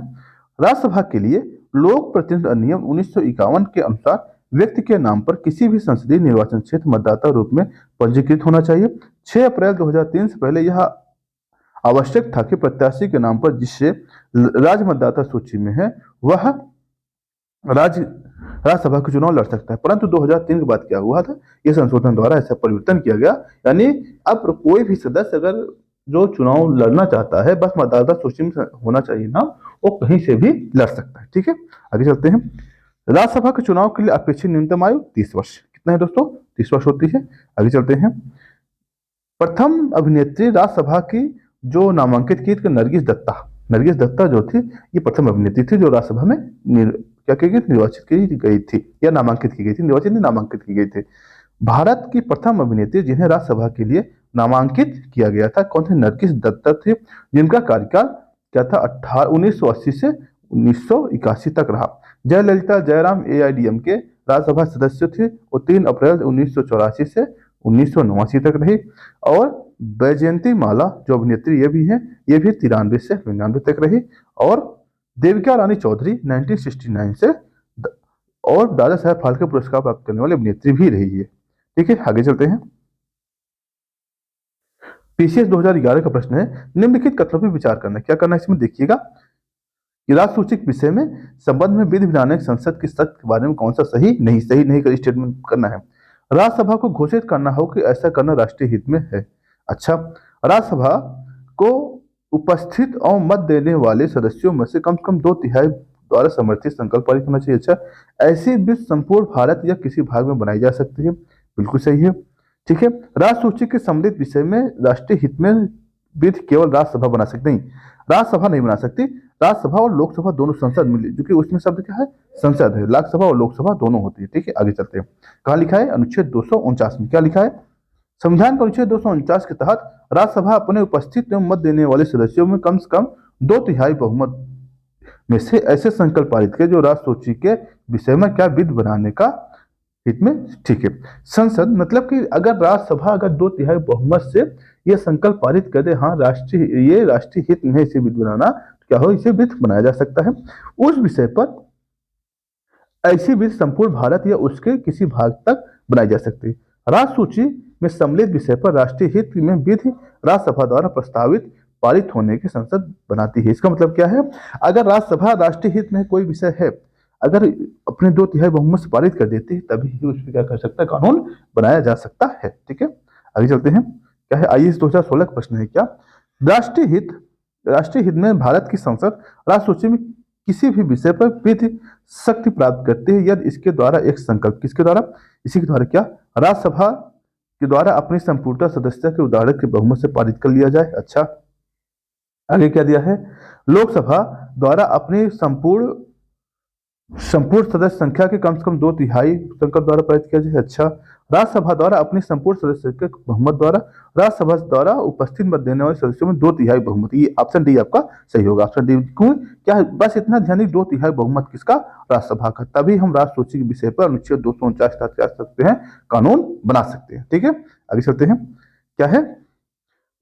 राज्यसभा के लिए लोक प्रतिनिधित्व अधिनियम 1951 के अनुसार व्यक्ति के नाम पर किसी भी संसदीय निर्वाचन क्षेत्र मतदाता रूप में पंजीकृत होना चाहिए। 6 अप्रैल 2003 से पहले यह आवश्यक था कि प्रत्याशी के नाम पर जिससे राज्य मतदाता सूची में है वह राज्य राज्यसभा के चुनाव लड़ सकता है। परंतु 2003 के बाद क्या हुआ था, यह संशोधन द्वारा ऐसा परिवर्तन किया गया, यानी अब कोई भी सदस्य अगर जो चुनाव लड़ना चाहता है बस मतदाता सूची में होना चाहिए ना, वो कहीं से भी लड़ सकता है। ठीक है, आगे चलते हैं। राज्यसभा के चुनाव के लिए अपेक्षित न्यूनतम आयु 30 वर्ष। कितना है दोस्तों? 30 वर्ष होती है। आगे चलते हैं। प्रथम अभिनेत्री राज्यसभा की जो नामांकित की थी नरगिस दत्ता जो थी, ये प्रथम अभिनेत्री थी जो राज्यसभा में क्या की गई, निर्वाचित की गई थी या नामांकित की गई थी, निर्वाचित नहीं नामांकित की गई थी। भारत की प्रथम अभिनेत्री जिन्हें राज्यसभा के लिए नामांकित किया गया था कौन थे? नरगिस दत्ता थे, जिनका कार्यकाल क्या था, 1980 से 1981 तक रहा। जयललिता जयराम AIDM के राज्यसभा सदस्य थे, वो 3 अप्रैल 1984 से 1989 तक रही। और बैजयंती माला जो अभिनेत्री ये भी है, ये भी 93 से 99 तक रही। और देविका रानी चौधरी 1969 से और दादा साहेब फाल्के पुरस्कार प्राप्त करने वाली अभिनेत्री भी रही है। ठीक है, आगे चलते हैं। PCS 2011 का प्रश्न है, निम्नलिखित कथनों पर विचार करना। क्या करना है इसमें देखिएगा कि राजसूचिक विषय में संबंध में विधि विधानक संसद की शर्त के बारे में कौन सा सही नहीं का स्टेटमेंट करना है। राज्यसभा को घोषित करना हो कि ऐसा करना राष्ट्रीय हित में है। अच्छा, राज्यसभा को उपस्थित और मत देने वाले सदस्यों में से कम 2/3 द्वारा समर्थित संकल्प पारित होना चाहिए। अच्छा, ऐसी बिल संपूर्ण भारत या किसी भाग में बनाई जा सकती है। बिल्कुल सही है। ठीक है, राजसूची के सम्मिलित विषय में राष्ट्रीय हित में विधि केवल राज्यसभा बना सकती नहीं, राज्यसभा नहीं बना सकती। राज्यसभा और लोकसभा दोनों संसद मिली, जो कि उसमें शब्द क्या है, संसद है। राज्यसभा और लोकसभा दोनों होती है। ठीक है, आगे चलते हैं। कहाँ लिखा है? अनुच्छेद 249 में क्या लिखा है? संविधान के अनुच्छेद 249 के तहत राज्यसभा अपने उपस्थित एवं मत देने वाले सदस्यों में कम से कम 2/3 बहुमत में से ऐसे संकल्प पारित किए जो राजसूची के विषय में क्या विधि बनाने का हित में। ठीक है, संसद मतलब कि अगर राज्यसभा अगर 2/3 बहुमत से यह संकल्प पारित कर दे, हाँ ये राष्ट्रीय हित में है इसे विधि बनाना, क्या हो, इसे विधि बनाया जा सकता है। उस विषय पर ऐसी विधि संपूर्ण भारत या उसके किसी भाग तक बनाई जा सकती है। राज्यसूची में सम्मिलित विषय पर राष्ट्रीय हित में विधि राज्यसभा द्वारा प्रस्तावित पारित होने की संसद बनाती है। इसका मतलब क्या है? अगर राज्यसभा राष्ट्रीय हित में कोई विषय है, अगर अपने 2/3 बहुमत से पारित कर देती है, तभी ही उस पर क्या कर सकता है, कानून बनाया जा सकता है। ठीक है, आगे चलते हैं। क्या है? IAS 2016 का प्रश्न है क्या, राष्ट्रीय हित में भारत की संसद राज्यसूची में किसी भी विषय पर विधि शक्ति प्राप्त करती है यदि इसके द्वारा एक संकल्प, किसके द्वारा, इसी के द्वारा क्या, राज्यसभा के द्वारा अपनी संपूर्णता सदस्यता के उदाहरण के बहुमत से पारित कर लिया जाए। अच्छा, आगे क्या दिया है? लोकसभा द्वारा अपनी संपूर्ण सदस्य संख्या के कम से कम 2/3 संकल्प द्वारा पारित किया जाए। अच्छा, राज्यसभा द्वारा अपनी संपूर्ण सदस्य के बहुमत द्वारा राज्यसभा द्वारा उपस्थित मत देने वाले सदस्यों में 2/3 बहुमत। ये ऑप्शन डी आपका सही होगा। ऑप्शन डी क्यों? क्या बस इतना ध्यान 2/3 बहुमत किसका? राज्यसभा का। तभी हम राज्यसूची के विषय पर अनुच्छेद 249 के तहत क्या सकते हैं, कानून बना सकते हैं। ठीक है, आगे चलते हैं। क्या है?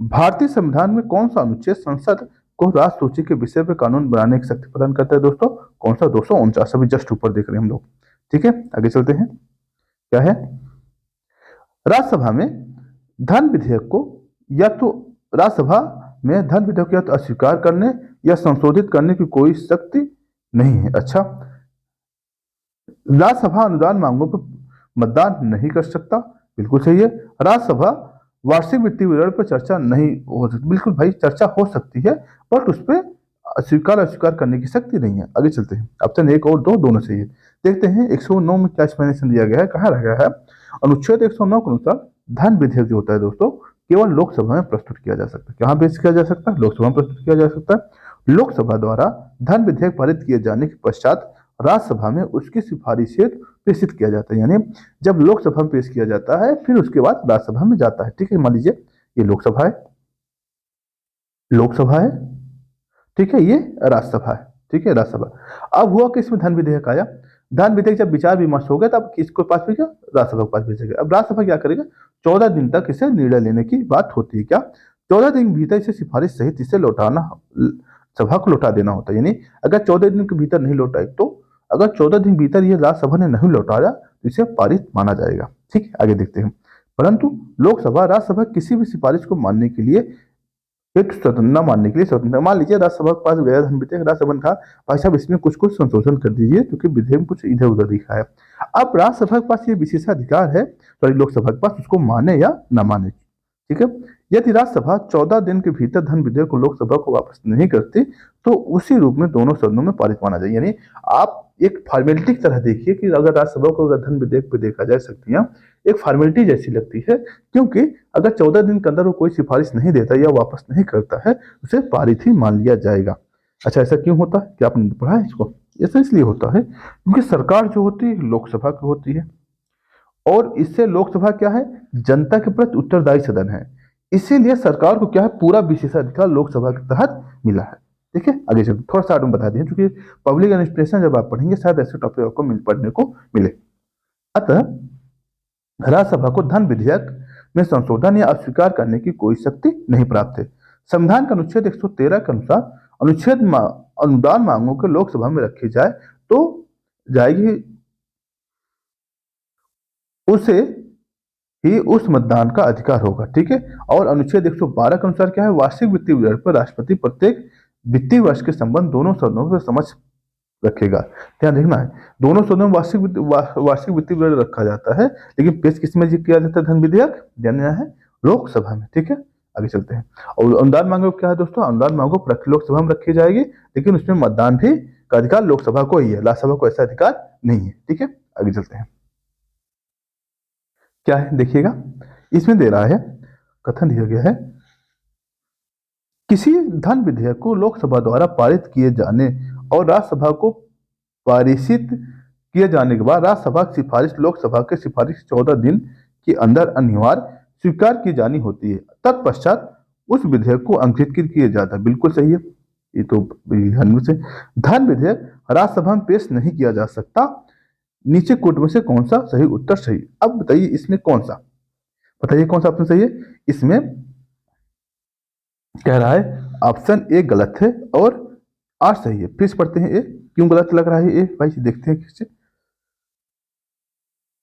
भारतीय संविधान में कौन सा अनुच्छेद संसद को राज्यसूची के विषय पर कानून बनाने की शक्ति प्रदान करता है दोस्तों? कौन सा? 249, अभी जस्ट ऊपर देख रहे हैं हम लोग। ठीक है, आगे चलते हैं। क्या है? राज्यसभा में धन विधेयक को या तो राज्यसभा में धन विधेयक या तो अस्वीकार करने या संशोधित करने की कोई शक्ति नहीं है। अच्छा, राज्यसभा अनुदान मांगों पर मतदान नहीं कर सकता। बिल्कुल सही है। राज्यसभा वार्षिक वित्तीय विवरण पर चर्चा नहीं हो सकती। बिल्कुल भाई, चर्चा हो सकती है बट उस पर अस्वीकार करने की शक्ति नहीं है। आगे चलते हैं। ऑप्शन 1 और 2 दोनों सही है। देखते हैं 109 में क्या एक्सप्लेनेशन दिया गया है, कहाँ रह गया है। अनुच्छेद 109 के अनुसार धन विधेयक जो होता है दोस्तों, केवल लोकसभा में प्रस्तुत किया जा सकता है। कहाँ पेश किया जा सकता है? लोकसभा में प्रस्तुत किया जा सकता है। लोकसभा द्वारा धन विधेयक पारित किए जाने के पश्चात राज्यसभा में उसकी सिफारिश हेतु प्रेषित किया जाता है। यानी जब लोकसभा में पेश किया जाता है फिर उसके बाद राज्यसभा में जाता है। ठीक है, मान लीजिए ये लोकसभा है, ठीक है, ये राज्यसभा है। ठीक है, राज्यसभा। अब हुआ कि इसमें धन विधेयक आया। धन विधेयक जब विचार विमर्श हो गया तब किसको पास भेजा? राज्यसभा को पास भेजेगा। अब राज्यसभा क्या करेगा? 14 दिन तक इसे निर्णय लेने की बात होती है। क्या 14 दिन के भीतर इसे सिफारिश सहित इसे लौटाना, सभा को लौटा देना होता है। यानी अगर 14 दिन के भीतर नहीं लौटाई तो अगर 14 दिन भीतर ये राज्यसभा ने नहीं लौटाया तो इसे पारित माना जाएगा। ठीक है, आगे देखते हैं। परंतु लोकसभा राज्यसभा किसी भी सिफारिश को मानने के लिए एक स्वतंत्र न मानने के लिए स्वतंत्र, मान लीजिए राज्यसभा के पास गया धन विधेयक, राज्यसभा ने कहा भाई साहब इसमें कुछ कुछ संशोधन कर दीजिए क्योंकि विधेयक में कुछ इधर उधर लिखा है। अब राज्यसभा के पास ये विशेषाधिकार है, सॉरी लोकसभा के पास, उसको माने या न माने। ठीक है, यदि राज्यसभा 14 दिन के भीतर धन विधेयक को लोकसभा को वापस नहीं करती तो उसी रूप में दोनों सदनों में पारित माना जाए। यानी आप एक फॉर्मेलिटी की तरह देखिए कि अगर राज्यसभा को अगर धन विधेयक पे देखा जाए शक्तियां एक फॉर्मेलिटी जैसी लगती है, क्योंकि अगर 14 दिन के अंदर वो कोई सिफारिश नहीं देता या वापस नहीं करता है उसे पारित ही मान लिया जाएगा। अच्छा, ऐसा क्यों होता है? क्या आपने पढ़ा है इसको? ऐसा इसलिए होता है क्योंकि सरकार जो होती है लोकसभा की होती है और इससे लोकसभा क्या है, जनता के प्रति उत्तरदायी सदन है, इसीलिए सरकार को क्या है, पूरा विशेषाधिकार लोकसभा के तहत मिला है। ठीक है, आगे चलो थोड़ा सा आगे बता दिए क्योंकि पब्लिक एडमिनिस्ट्रेशन जब आप पढ़ेंगे शायद ऐसे टॉपिक आपको पढ़ने को मिले। अतः राज्यसभा को धन विधेयक में संशोधन या अस्वीकार करने की कोई शक्ति नहीं प्राप्त है। संविधान का अनुच्छेद 113 के अनुसार अनुदान मांगों के लोकसभा में रखी जाए तो जाएगी, उसे ही उस मतदान का अधिकार होगा। ठीक है, और अनुच्छेद 112 के अनुसार क्या है, वार्षिक वित्तीय विवरण पर राष्ट्रपति प्रत्येक वित्तीय वर्ष के संबंध दोनों सदनों के समक्ष रखेगा। ध्यान देखना है, दोनों सदनों में वार्षिक वित्तीय विवरण रखा जाता है, लेकिन पेश किस में किया जाता है धन विधेयक, ध्यान देना है, लोकसभा में। ठीक है, आगे चलते हैं। और अनुदान मांगों क्या है दोस्तों, अनुदान मांगों लोकसभा में रखी जाएगी, लेकिन उसमें मतदान भी का अधिकार लोकसभा को ही है, राज्यसभा को ऐसा अधिकार नहीं है। ठीक है, आगे चलते हैं। क्या है देखिएगा, इसमें दे रहा है, कथन दिया गया है, किसी धन विधेयक को लोकसभा द्वारा पारित किए जाने और राज्यसभा को पारित किए जाने के बाद राज्यसभा की सिफारिश लोकसभा के सिफारिश 14 दिन के अंदर अनिवार्य स्वीकार की जानी होती है। तत्पश्चात उस विधेयक को अंगीकृत किया जाता है। बिल्कुल सही है, ये तो से धन विधेयक राज्यसभा में पेश नहीं किया जा सकता। नीचे कोट में से कौन सा सही उत्तर सही? अब बताइए इसमें कौन सा, बताइए कौन सा ऑप्शन सही है? इसमें कह रहा है ऑप्शन ए गलत है और 8 सही है। फिर पढ़ते हैं ए, क्यों गलत लग रहा है ए भाई, देखते हैं किससे।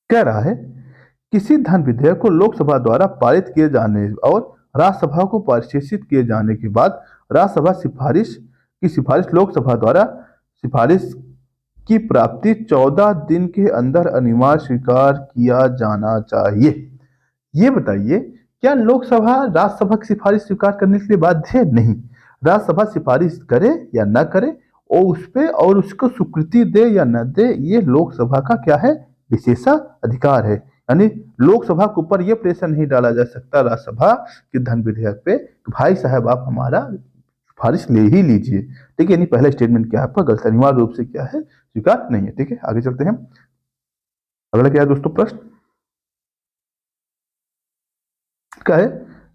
कह रहा है किसी धन विधेयक को लोकसभा द्वारा पारित किए जाने और राज्यसभा को पारित किए जाने के बाद राज्यसभा सिफारिश लोकसभा द्वारा सिफारिश की प्राप्ति 14 दिन के अंदर अनिवार्य स्वीकार किया जाना चाहिए। ये बताइए क्या लोकसभा राज्यसभा की सिफारिश स्वीकार करने के लिए बाध्य है? नहीं, राज्यसभा सिफारिश करे या न करे और उस पे और उसको स्वीकृति दे या न दे, ये लोकसभा का क्या है, विशेषाधिकार है। यानी लोकसभा के ऊपर यह प्रेशर नहीं डाला जा सकता राज्यसभा के धन विधेयक पे, भाई साहब आप हमारा सिफारिश ले ही लीजिए। ठीक है, यानी पहला स्टेटमेंट क्या है आपका गलत, अनिवार्य रूप से क्या है, स्वीकार नहीं है। ठीक है, आगे चलते हैं। अगला क्या है दोस्तों प्रश्न, क्या है,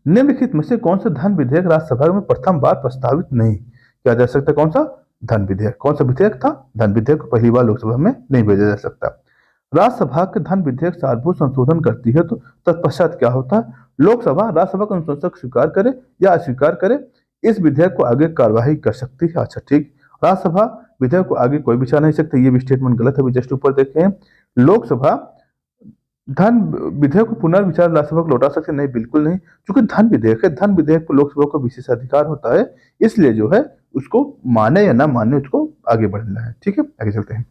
निम्नलिखित में से कौन सा धन विधेयक राज्यसभा में प्रथम बार प्रस्तावित नहीं किया जा सकता? कौन सा धन विधेयक, कौन सा विधेयक था? धन विधेयक को पहली बार लोकसभा में नहीं भेजा जा सकता। राज्यसभा के धन विधेयक सारभूत संशोधन करती है तो तत्पश्चात क्या होता है, लोकसभा राज्यसभा का अनुशंसक स्वीकार करे या अस्वीकार करे, इस विधेयक को आगे कार्यवाही कर सकती है। अच्छा ठीक, राज्यसभा विधेयक को आगे कोई भी चला नहीं सकता, ये भी स्टेटमेंट गलत है। जस्ट ऊपर देखें, लोकसभा धन विधेयक को पुनर्विचार राज्यसभा को लौटा सकते नहीं, बिल्कुल नहीं, क्योंकि धन विधेयक है, धन विधेयक पर लोकसभा का विशेष अधिकार होता है, इसलिए जो है उसको माने या ना माने उसको आगे बढ़ना है। ठीक है, आगे चलते हैं।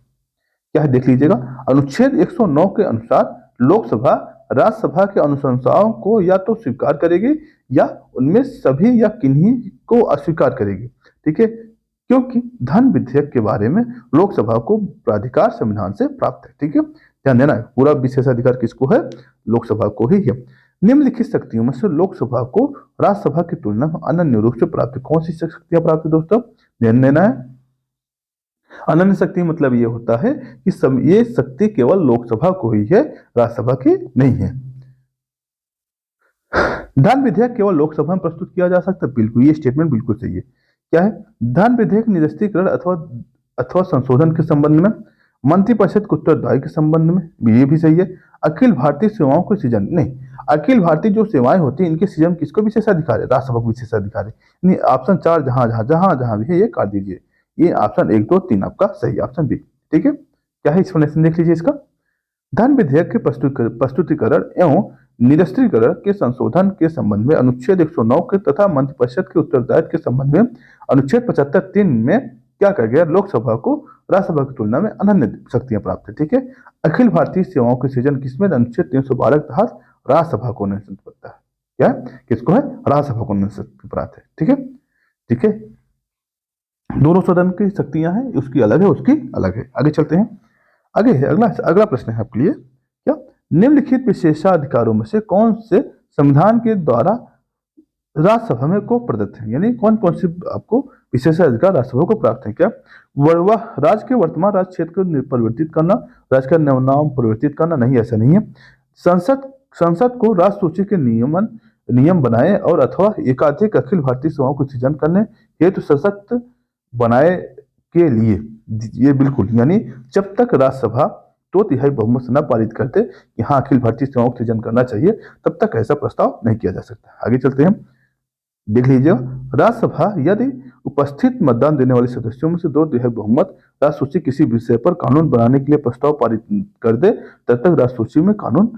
क्या है देख लीजिएगा, अनुच्छेद 109 के अनुसार लोकसभा राज्यसभा के अनुशंसाओं को या तो स्वीकार करेगी या उनमें सभी या किन्हीं को अस्वीकार करेगी। ठीक है, क्योंकि धन विधेयक के बारे में लोकसभा को प्राधिकार संविधान से प्राप्त है। ठीक है, ध्यान देना है, पूरा विशेषाधिकार किसको है, लोकसभा को ही है। निम्नलिखित शक्तियों में से लोकसभा को राज्यसभा की तुलना में अनन्य रूप से प्राप्त कौन सी शक्तियां प्राप्त है दोस्तों, ध्यान देना है। अनन्य शक्ति मतलब ये होता है कि ये शक्ति केवल लोकसभा को ही है, राज्यसभा की नहीं है। धन विधेयक केवल लोकसभा में प्रस्तुत किया जा सकता है, बिल्कुल ये स्टेटमेंट बिल्कुल सही है। क्या है, धन विधेयक निरस्तीकरण अथवा संशोधन के संबंध में, मंत्रिपरिषद के उत्तरदायी के संबंध में, ये भी सही है। अखिल भारतीय सेवाओं को सृजन नहीं, अखिल भारतीय जो सेवाएं होती हैं इनके सृजन किसको विशेषाधिकार है, राज्यसभा को विशेषाधिकार है। ऑप्शन 4 जहां जहां भी है ये काट दीजिए, ये ऑप्शन 1 2 3 आपका सही ऑप्शन बी। ठीक है, क्या है एक्सप्लेनेशन देख लीजिए इसका। धन विधेयक के प्रस्तुतिकरण एवं निरस्त्रीकरण के संशोधन के संबंध में अनुच्छेद 109 के तथा मंत्रिपरिषद के उत्तरदायित्व के संबंध में अनुच्छेद 75(3) में क्या कहा गया, लोकसभा को राज्यसभा की तुलना में अनन्य शक्तियां प्राप्त है। ठीक है, अखिल भारतीय सेवाओं के सृजन किसमें, अनुच्छेद 312 के तहत राज्यसभा को अनन्य शक्ति प्राप्त है। क्या है, किसको है, राज्यसभा को अनन्य शक्ति प्राप्त है। ठीक है, ठीक है, दोनों सदन की शक्तियां हैं, उसकी अलग है, उसकी अलग है। आगे चलते हैं, आगे है अगला प्रश्न है आपके लिए, क्या निम्नलिखित विशेषाधिकारों में से कौन से संविधान के द्वारा राज्यसभा में को प्रदत्त है, यानी कौन कौन से आपको विशेषाधिकार राज्यसभा को प्राप्त है। क्या वह राज्य के वर्तमान राज्य क्षेत्र को परिवर्तित करना, राज्य का नाम परिवर्तित करना, नहीं, ऐसा नहीं है। संसद को राज्य सूची के नियम बनाए और अथवा एकाधिक अखिल भारतीय सेवाओं को सृजन करने हेतु सशक्त बनाए के लिए, ये बिल्कुल, यानी जब तक राज्यसभा 2/3 बहुमत से न पारित करते कि हाँ अखिल भारतीय सेवाओं को सृजन करना चाहिए, तब तक ऐसा प्रस्ताव नहीं किया जा सकता। आगे चलते हैं, देख लीजिए, राज्यसभा यदि उपस्थित मतदान देने वाले सदस्यों में से 2/3 बहुमत राज्य सूची किसी विषय पर कानून बनाने के लिए प्रस्ताव पारित कर दे, तब तक राज्य सूची में कानून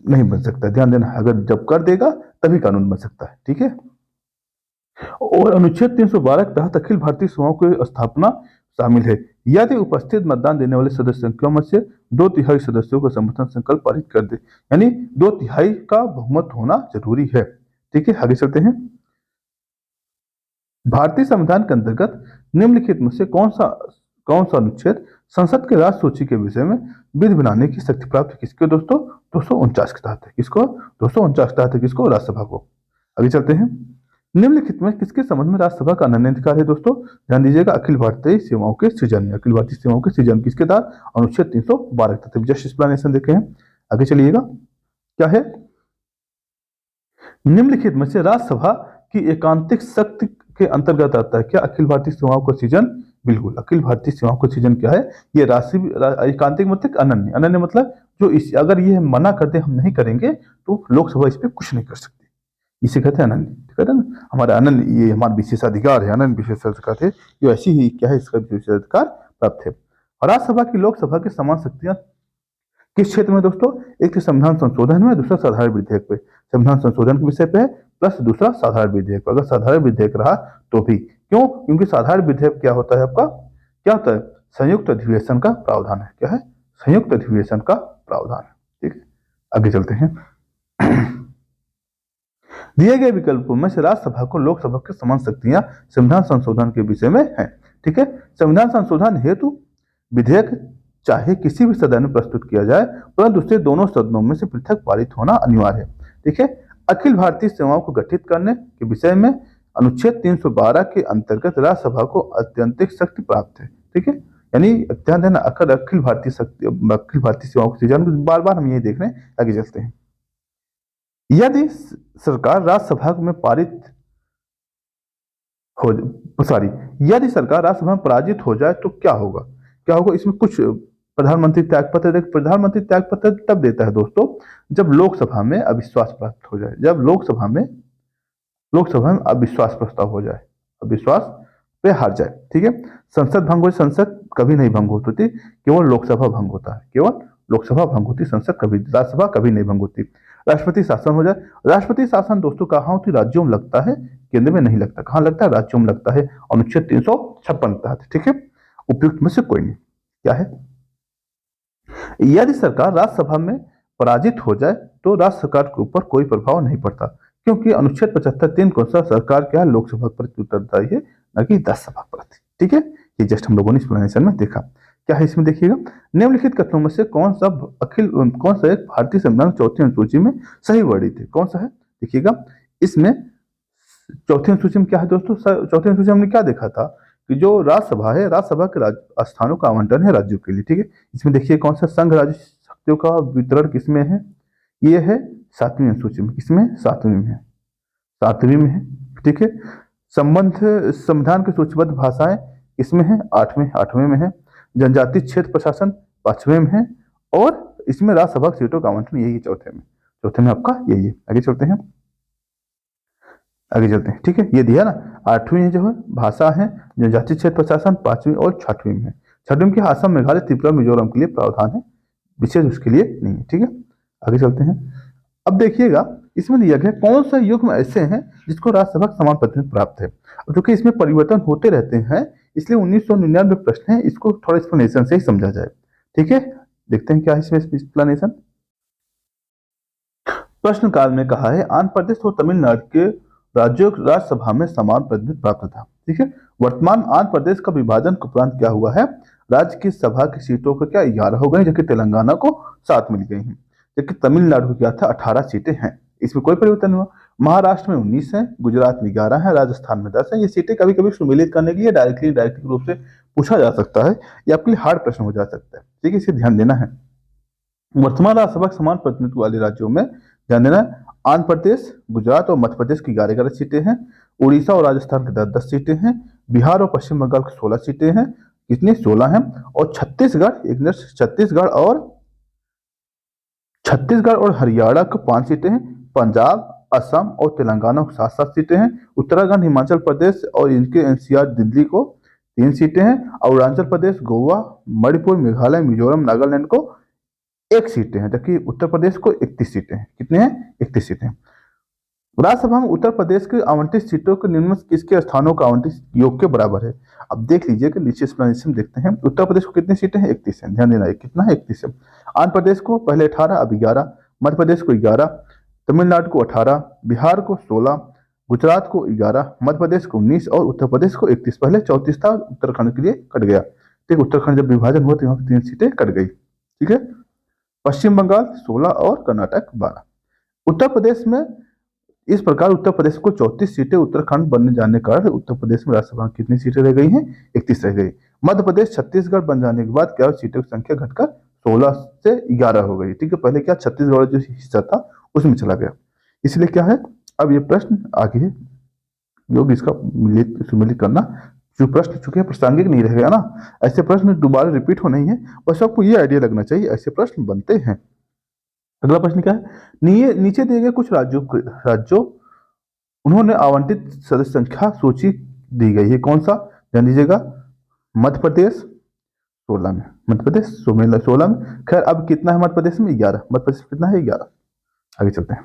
नहीं बन सकता। ध्यान देना, अगर जब कर देगा तभी कानून बन सकता है। ठीक है, और अनुच्छेद 312 के तहत अखिल भारतीय सेवाओं की स्थापना शामिल है यदि उपस्थित मतदान देने वाले सदस्य संख्या में से 2/3 सदस्यों का समर्थन संकल्प पारित कर दे, यानी 2/3 का बहुमत होना जरूरी है। ठीक है, आगे चलते हैं, भारतीय संविधान के अंतर्गत निम्नलिखित में से कौन सा अनुच्छेद संसद के राज्य सूची के विषय में विधि बनाने की शक्ति प्राप्त किसको, दोस्तों 249 के तहत है। किसको, 249 के तहत है, किसको, राज्यसभा को। आगे चलते हैं, निम्नलिखित में किसके संबंध में राज्यसभा का अनन्य अधिकार है, दोस्तों ध्यान दीजिएगा, अखिल भारतीय सेवाओं के सृजन, अखिल भारतीय सेवाओं के सृजन किसके तहत, अनुच्छेद 312 के तहत। जस्ट एक्सप्लेनेशन देखे हैं, आगे चलिएगा, क्या है, निम्नलिखित में से राज्यसभा की एकांतिक शक्ति के अंतर्गत आता है क्या, अखिल भारतीय सेवाओं का सृजन। बिल्कुल, अखिल भारतीय सेवाओं का सृजन क्या है, ये राष्ट्रीय एकांतिक मतलब अनन्य, अनन्य मतलब जो इस अगर ये मना करते हम नहीं करेंगे तो लोकसभा इस पर कुछ नहीं कर सकती, इसे कहते हैं अनन्य। ठीक है ना, हमारा अनन्य, ये हमारा विशेषाधिकार है, अनन्य विशेषाधिकार है, जो ऐसी ही क्या है, इसका विशेषाधिकार प्राप्त है। राज्यसभा की लोकसभा की समान शक्तियां किस क्षेत्र में, दोस्तों, एक तो संविधान संशोधन में, दूसरा साधारण विधेयक पे, संविधान संशोधन के विषय पे है, प्लस दूसरा साधारण विधेयक पे। अगर साधारण विधेयक रहा तो भी, क्यों, क्योंकि साधारण विधेयक क्या होता है आपका, क्या होता है, संयुक्त अधिवेशन का प्रावधान है। क्या है, संयुक्त अधिवेशन का प्रावधान है। ठीक है, आगे चलते हैं, दिए गए विकल्पों में से राज्यसभा को लोकसभा की समान शक्तियां संविधान संशोधन के विषय में है। ठीक है, संविधान संशोधन हेतु विधेयक चाहे किसी भी सदन में प्रस्तुत किया जाए, परंतु दूसरे दोनों सदनों में से पृथक पारित होना अनिवार्य है। ठीक है, अखिल भारतीय सेवाओं को गठित करने के विषय में अनुच्छेद 312 के अंतर्गत राज्यसभा को अत्यंतिक शक्ति प्राप्त है। ठीक है, यानी ध्यान देना, अखिल भारतीय सेवाओं को सृजन, बार बार हम यही देख रहे हैं। आगे चलते हैं, यदि सरकार राज्यसभा में यदि सरकार राज्यसभा में पराजित हो जाए तो क्या होगा, क्या होगा, इसमें कुछ प्रधानमंत्री त्यागपत्र, प्रधानमंत्री त्यागपत्र तब देता है दोस्तों जब लोकसभा में अविश्वास प्राप्त हो जाए, जब लोकसभा में अविश्वास प्रस्ताव हो जाए, अविश्वास पे हार जाए। ठीक है, संसद भंग हो, संसद कभी नहीं भंग होती, केवल लोकसभा भंग होता है, केवल लोकसभा भंग होती, संसद कभी, राज्यसभा कभी नहीं भंग होती। राष्ट्रपति शासन हो जाए, राष्ट्रपति शासन दोस्तों कहाँ होती, राज्यों में लगता है, केंद्र में नहीं लगता। कहाँ लगता है, राज्यों में लगता है, अनुच्छेद 356 के तहत। ठीक है, उपयुक्त में से कोई नहीं। क्या है, यदि सरकार राज्यसभा में पराजित हो जाए तो राज्य सरकार के ऊपर कोई प्रभाव नहीं पड़ता, क्योंकि अनुच्छेद 75(3) के अनुसार सरकार क्या है, लोकसभा प्रति उत्तरदायी है, न कि राज्यसभा प्रति। ठीक है, ये जस्ट हम लोगों ने एक्सप्लेनेशन में देखा। क्या है इसमें देखिएगा, निम्नलिखित कथनों में से कौन सा एक भारतीय संविधान चौथी अनुसूची में सही वर्णित है, कौन सा है, देखिएगा, इसमें चौथी अनुसूची में क्या है दोस्तों, चौथी अनुसूची हमने क्या देखा था कि जो राज्यसभा है, राज्यसभा के स्थानों का आवंटन है राज्यों के लिए। ठीक है, इसमें देखिए कौन सा संघ राज्य शक्तियों का वितरण किसमें है, ये है 7वीं अनुसूची में, किसमें, 7वीं में है, 7वीं में है। ठीक है, संविधान की सूचीबद्ध भाषाएं इसमें है, 8वें में है, जनजातीय क्षेत्र प्रशासन 5वें में है, और इसमें राज्यसभा सीटों का आवंटन यही चौथे में आपका यही है। आगे चलते हैं, ठीक है, ये दिया ना, 8वीं जो है भाषा है, जनजातीय क्षेत्र प्रशासन 5वीं और 6वीं में है। छठवीं में असम, मेघालय, त्रिपुरा, मिजोरम के लिए प्रावधान है, विशेष उसके लिए नहीं है। ठीक है, आगे चलते हैं। अब देखिएगा इसमें दिया गया कौन सा युग्म ऐसे हैं जिसको राज्यसभा का समान प्रतिनिधित्व प्राप्त है। क्योंकि इसमें परिवर्तन होते रहते हैं इसलिए 1999 प्रश्न है, इसको थोड़ा एक्सप्लेनेशन से ही समझा जाए। ठीक है, देखते हैं क्या है इसमें एक्सप्लेनेशन। प्रश्न काल में कहा है आंध्र प्रदेश और तमिलनाडु के राज्यों की राज्यसभा में समान प्रतिनिधित्व प्राप्त था। ठीक है, वर्तमान आंध्र प्रदेश का विभाजन के उपरांत क्या हुआ है, राज्य की सभा की सीटों को क्या 11 हो गई, जबकि तेलंगाना को 7 मिल गई हैं, जबकि तमिलनाडु को क्या था 18 सीटें हैं, इसमें कोई परिवर्तन हुआ। महाराष्ट्र में 19 है, गुजरात में 11 है, राजस्थान में 10 है। ये सीटें कभी कभी सुमेलित करने के लिए डायरेक्टली रूप से पूछा जा सकता है, ये आपके लिए हार्ड प्रश्न हो जा सकता है। ठीक है, इसे ध्यान देना है। वर्तमान राज्यसभा के समान प्रतिनिधित्व वाले राज्यों में ध्यान देना, आंध्र प्रदेश, गुजरात और मध्य प्रदेश की 11 सीटें हैं, उड़ीसा और राजस्थान की 10 सीटें हैं, बिहार और पश्चिम बंगाल की 16 सीटें हैं, कितनी 16 हैं, और छत्तीसगढ़ और हरियाणा को 5 सीटें हैं, पंजाब, असम और तेलंगाना को 7-7 सीटें हैं, उत्तराखंड, हिमाचल प्रदेश और इनके एनसीआर दिल्ली को 3 सीटें हैं, अरुणाचल प्रदेश, गोवा, मणिपुर, मेघालय, मिजोरम, नागालैंड को 1 सीटें हैं, जबकि उत्तर प्रदेश को 31 सीटें हैं। कितने हैं? 31 सीटें। राज्यसभा में उत्तर प्रदेश की आवंटित सीटों के निम्न किसके स्थानों का आवंटित योग के बराबर है। अब देख लीजिए कि नीचे एक्सप्लेनेशन देखते हैं। उत्तर प्रदेश को कितनी सीटें हैं? 31 है, ध्यान देना है, कितना है? 31 है। आंध्र प्रदेश को पहले 18, अब 11, मध्य प्रदेश को 11, तमिलनाडु को 18, बिहार को 16, गुजरात को 11, मध्य प्रदेश को 19 और उत्तर प्रदेश को 31। पहले 34 था, उत्तराखंड के लिए कट गया। ठीक, उत्तराखंड जब विभाजन हुआ तो वहां 3 सीटें कट गई। ठीक है, पश्चिम बंगाल 16 और कर्नाटक 12। उत्तर प्रदेश में इस प्रकार उत्तर प्रदेश को 34 सीटें उत्तराखंड बनने जाने के कारण उत्तर प्रदेश में राज्यसभा में कितनी सीटें रह गई हैं? 31 रह गई। मध्य प्रदेश छत्तीसगढ़ बन जाने के बाद क्या सीटों की संख्या घटकर 16 से 11 हो गई। ठीक है, पहले क्या छत्तीसगढ़ जो हिस्सा था उसमें चला गया, इसलिए क्या है अब ये प्रश्न आगे है योग इसका सुमिलित करना। जो प्रश्न चुके हैं प्रासंगिक नहीं रहेगा ना, ऐसे प्रश्न दोबारा रिपीट हो नहीं है, बस आपको ये आइडिया लगना चाहिए ऐसे प्रश्न बनते हैं। अगला प्रश्न क्या है, नीचे दिए गए कुछ राज्यों उन्होंने आवंटित सदस्य संख्या सूची दी गई है, कौन सा? ध्यान दीजिएगा, मध्य प्रदेश 16 में, मध्य प्रदेश 16 में। खैर अब कितना है मध्य प्रदेश में? 11। मध्य प्रदेश में कितना है? 11। आगे चलते हैं।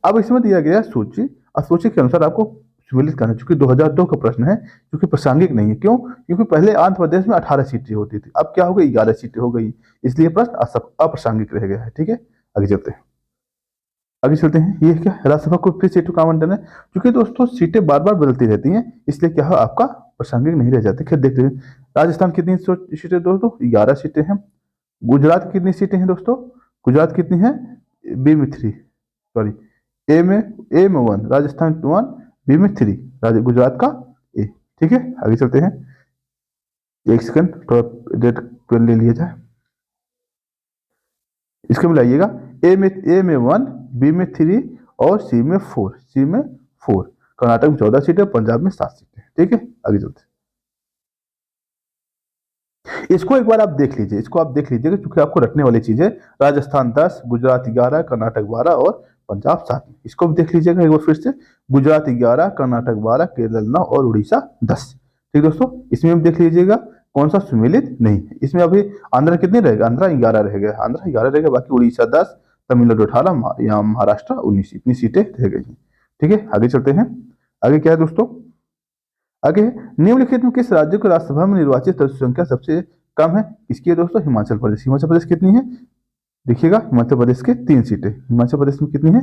अब इसमें दिया गया सूची, और सूची के अनुसार आपको सम्मिलित करना, चूंकि 2002 का प्रश्न है, क्योंकि प्रासंगिक नहीं है। क्यों? क्योंकि पहले आंध्र प्रदेश में 18 सीटें होती थी, अब क्या हो गई? 11 सीटें हो गई, इसलिए प्रश्न अप्रासंगिक रह गया है। ठीक है, आगे चलते हैं। ये क्या राज्यसभा को फिर सीटों का आवंटन है, क्योंकि दोस्तों सीटें बार बार बदलती रहती हैं, इसलिए क्या है आपका प्रासंगिक नहीं रह जाते। खैर देखते हैं, राजस्थान कितनी सीटें दोस्तों? 11 सीटें हैं। गुजरात की कितनी सीटें हैं दोस्तों? गुजरात कितनी है? बी में 3, सॉरी ए में 1, राजस्थान 1, बी में 3, गुजरात का ए। ठीक है, आगे चलते हैं। एक सेकंड थोड़ा डेट ले लिया जाए, इसको मिलाइएगा। ए में 1, बी में 3 और सी में 4। कर्नाटक में 14 सीटें, पंजाब में 7 सीटें। ठीक है, आगे चलते हैं। इसको एक बार आप देख लीजिए, क्योंकि आपको रखने वाली चीज है। राजस्थान 10, गुजरात 11, कर्नाटक 12 और पंजाब 7। इसको भी देख लीजिएगा एक बार फिर से, गुजरात 11, कर्नाटक 12, केरल 9 और उड़ीसा 10। ठीक दोस्तों, इसमें भी देख लीजिएगा कौन सा सुमेलित नहीं है। इसमें अभी आंध्र कितने रहेगा? आंध्र 11 रह गया, बाकी उड़ीसा 10, तमिलनाडु 18, यहाँ महाराष्ट्र 19, इतनी सीटें रह गई हैं। ठीक है, आगे चलते हैं। आगे क्या है दोस्तों? आगे निम्नलिखित में किस राज्य को राज्यसभा में निर्वाचित सदस्यों की संख्या सबसे कम है? किसकी है दोस्तों? हिमाचल प्रदेश। हिमाचल प्रदेश कितनी है? देखिएगा, हिमाचल प्रदेश के 3 सीटें। हिमाचल प्रदेश में कितनी है?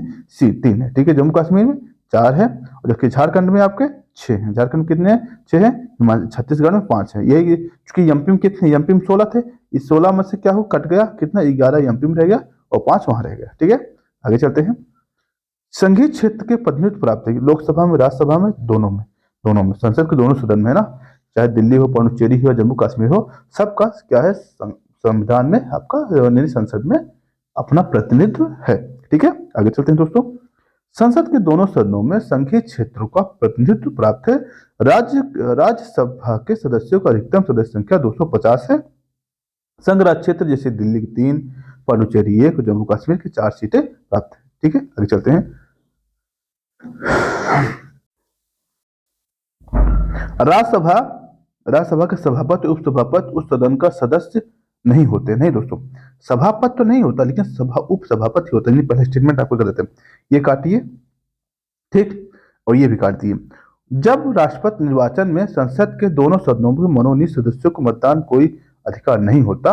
3 है। ठीक है, जम्मू कश्मीर में 4 है, और जबकि झारखंड में आपके 6 हैं। झारखंड में कितने हैं? 6 है। छत्तीसगढ़ में 5 है। यही चूंकि एमपी में कितने? एमपी में 16 थे, इस 16 में से क्या हो कट गया, कितना? 11 एमपी में रह गया और 5 वहां रह गया। ठीक है, आगे चलते हैं। संघीय क्षेत्र के प्रतिनिधित्व प्राप्त है लोकसभा में, राज्यसभा में, दोनों में, संसद के दोनों सदन में है ना, चाहे दिल्ली हो, पुडुचेरी हो, जम्मू कश्मीर हो, सबका क्या है संविधान में आपका संसद में अपना प्रतिनिधित्व है। ठीक है, आगे चलते हैं दोस्तों। संसद के दोनों सदनों में संघीय क्षेत्रों का प्रतिनिधित्व प्राप्त है। राज्यसभा के सदस्यों का अधिकतम सदस्य संख्या 250 है। संघ राज्य क्षेत्र जैसे दिल्ली की 3, पुडुचेरी 1, जम्मू कश्मीर की 4 सीटें प्राप्त है। ठीक है, आगे चलते हैं। राज्यसभा राज्यसभा के सभापति उपसभापति उस सदन का सदस्य नहीं होते। नहीं दोस्तों, सभापति तो नहीं होता लेकिन सभा उपसभापति होता है। पहले स्टेटमेंट आपको गलत है, ये काटिए, ठीक, और ये भी काट दिए। जब राष्ट्रपति निर्वाचन में संसद के दोनों सदनों में मनोनीत सदस्यों को मतदान कोई अधिकार नहीं होता,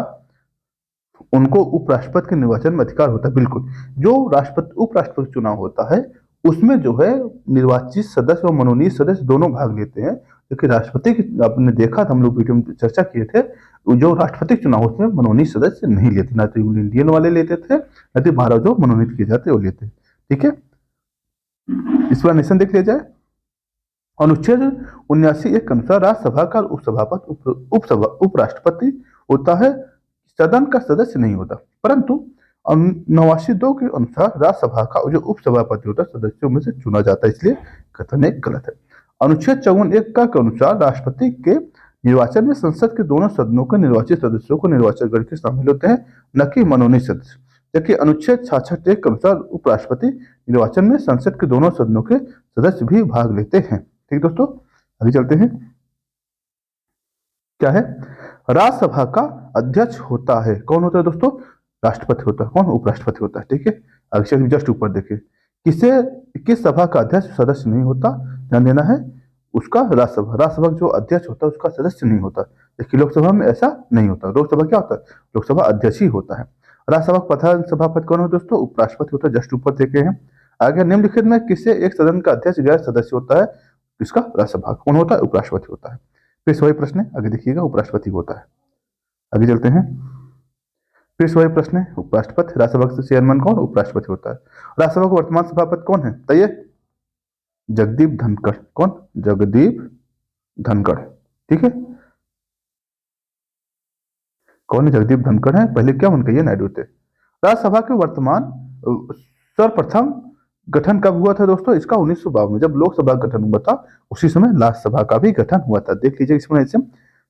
उनको उपराष्ट्रपति के निर्वाचन में अधिकार होता है। बिल्कुल, जो राष्ट्रपति उपराष्ट्रपति चुनाव होता है उसमें जो है निर्वाचित सदस्य और मनोनीत सदस्य दोनों भाग लेते हैं, क्योंकि राष्ट्रपति की आपने देखा था, हम लोग वीडियो में चर्चा किए थे, जो राष्ट्रपति चुनाव उसमें मनोनीत सदस्य नहीं लेते, ना तो इंडियन वाले लेते थे ना तो बाहर जो मनोनीत किए जाते वो लेते। ठीक है, इस पर निशान देख लिया जाए। अनुच्छेद 79 के अनुसार राज्यसभा का उपसभापति उपराष्ट्रपति होता है, सदन का सदस्य नहीं होता। परंतु 89(2) के अनुसार राज्यसभा का जो उपसभापति होता है सदस्यों में से चुना जाता है, इसलिए कथन एक गलत है। अनुच्छेद 54(1) के अनुसार राष्ट्रपति के निर्वाचन में संसद के दोनों सदनों के निर्वाचित सदस्यों को निर्वाचन करके शामिल होते हैं, न कि मनोनीत सदस्य। जबकि अनुच्छेद 66(1) के अनुसार उपराष्ट्रपति निर्वाचन में संसद के दोनों सदनों के सदस्य भी भाग लेते हैं। ठीक दोस्तों, आगे चलते हैं। क्या है, राज्यसभा का अध्यक्ष होता है, कौन होता है दोस्तों, राष्ट्रपति होता है। कौन, उपराष्ट्रपति होता है। ठीक है, आगे चलिए जस्ट ऊपर देखिए, किस सभा का अध्यक्ष सदस्य नहीं होता, ध्यान देना है, उसका राज्यसभा जो अध्यक्ष होता है उसका सदस्य नहीं होता, जबकि लोकसभा में ऐसा नहीं होता। लोकसभा क्या होता है, लोकसभा अध्यक्ष ही होता है। राज्यसभा का प्रधान सभापति कौन है दोस्तों, उपराष्ट्रपति होता है, जस्ट ऊपर देखे हैं। आगे निम्नलिखित में किसे एक सदन का अध्यक्ष गैर सदस्य होता है, इसका राज्यसभा कौन होता है, उपराष्ट्रपति होता है। फिर वही प्रश्न है, आगे देखिएगा, उपराष्ट्रपति होता है। आगे चलते हैं, फिर वही प्रश्न है, उपराष्ट्रपति, राज्यसभा के चेयरमैन कौन, उपराष्ट्रपति होता है। राज्यसभा का वर्तमान सभापति कौन है, बताइए, जगदीप धनखड़। कौन, जगदीप धनखड़। ठीक है, कौन है, जगदीप धनखड़ है, पहले क्या उनका ये नायडू थे। राज्यसभा के वर्तमान सर्वप्रथम गठन कब हुआ था दोस्तों, इसका 1952 में, जब लोकसभा गठन हुआ था उसी समय राज्यसभा का भी गठन हुआ था। देख लीजिए इसमें,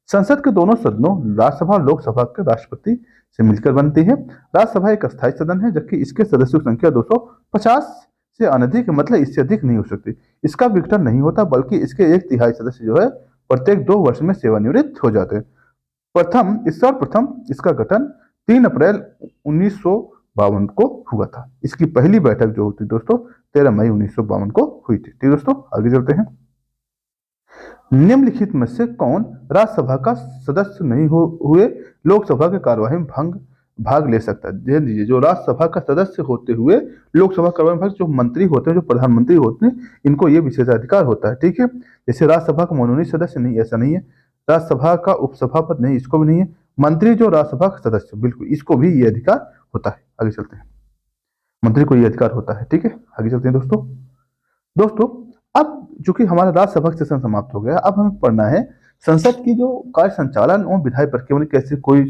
संसद के दोनों सदनों राज्यसभा और लोकसभा के राष्ट्रपति से मिलकर बनती है। राज्यसभा एक अस्थायी सदन है, जबकि इसके सदस्यों की संख्या 250 से अनधिक, मतलब इससे अधिक नहीं हो सकती। इसका विघटन नहीं होता, बल्कि इसके 1/3 सदस्य जो है प्रत्येक 2 वर्ष में सेवानिवृत्त हो जाते हैं। सर्वप्रथम इसका गठन 3 अप्रैल 1952 को हुआ था। इसकी पहली बैठक जो होती दोस्तों 13 मई 1952 को हुई थी। ठीक दोस्तों, आगे चलते हैं। निम्नलिखित में से कौन राज्यसभा का सदस्य नहीं हुए लोकसभा के कार्यवाही में भाग ले सकता है। ध्यान दीजिए, जो राज्यसभा का सदस्य होते हुए लोकसभा कार्यवाही में जो मंत्री होते हैं, जो प्रधानमंत्री होते हैं, इनको ये विशेषाधिकार होता है। ठीक है, जैसे राज्यसभा का मनोनीत सदस्य नहीं, ऐसा नहीं है। राज्यसभा का उपसभापति नहीं, इसको भी नहीं है। मंत्री जो राज्यसभा का सदस्य, बिल्कुल इसको भी ये अधिकार होता है। आगे चलते हैं, मंत्री को ये अधिकार होता है। ठीक है, आगे चलते हैं दोस्तों अब चूंकि हमारा राज्यसभा सेशन समाप्त हो गया, अब हमें पढ़ना है संसद की जो कार्य संचालन और विधायी प्रक्रिया, कैसे कोई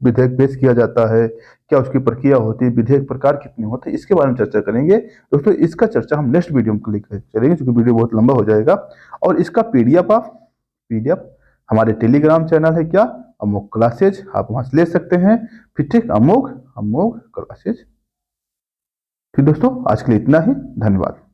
विधेयक पेश किया जाता है, क्या उसकी प्रक्रिया होती है, विधेयक प्रकार कितने होते हैं, इसके बारे में चर्चा करेंगे दोस्तों। इसका चर्चा हम नेक्स्ट वीडियो में करेंगे, क्योंकि वीडियो बहुत लंबा हो जाएगा। और इसका पीडीएफ हमारे टेलीग्राम चैनल है, क्या, अमोघ क्लासेज, आप वहां से ले सकते हैं। फिर ठीक, अमोघ क्लासेज। फिर दोस्तों आज के लिए इतना ही, धन्यवाद।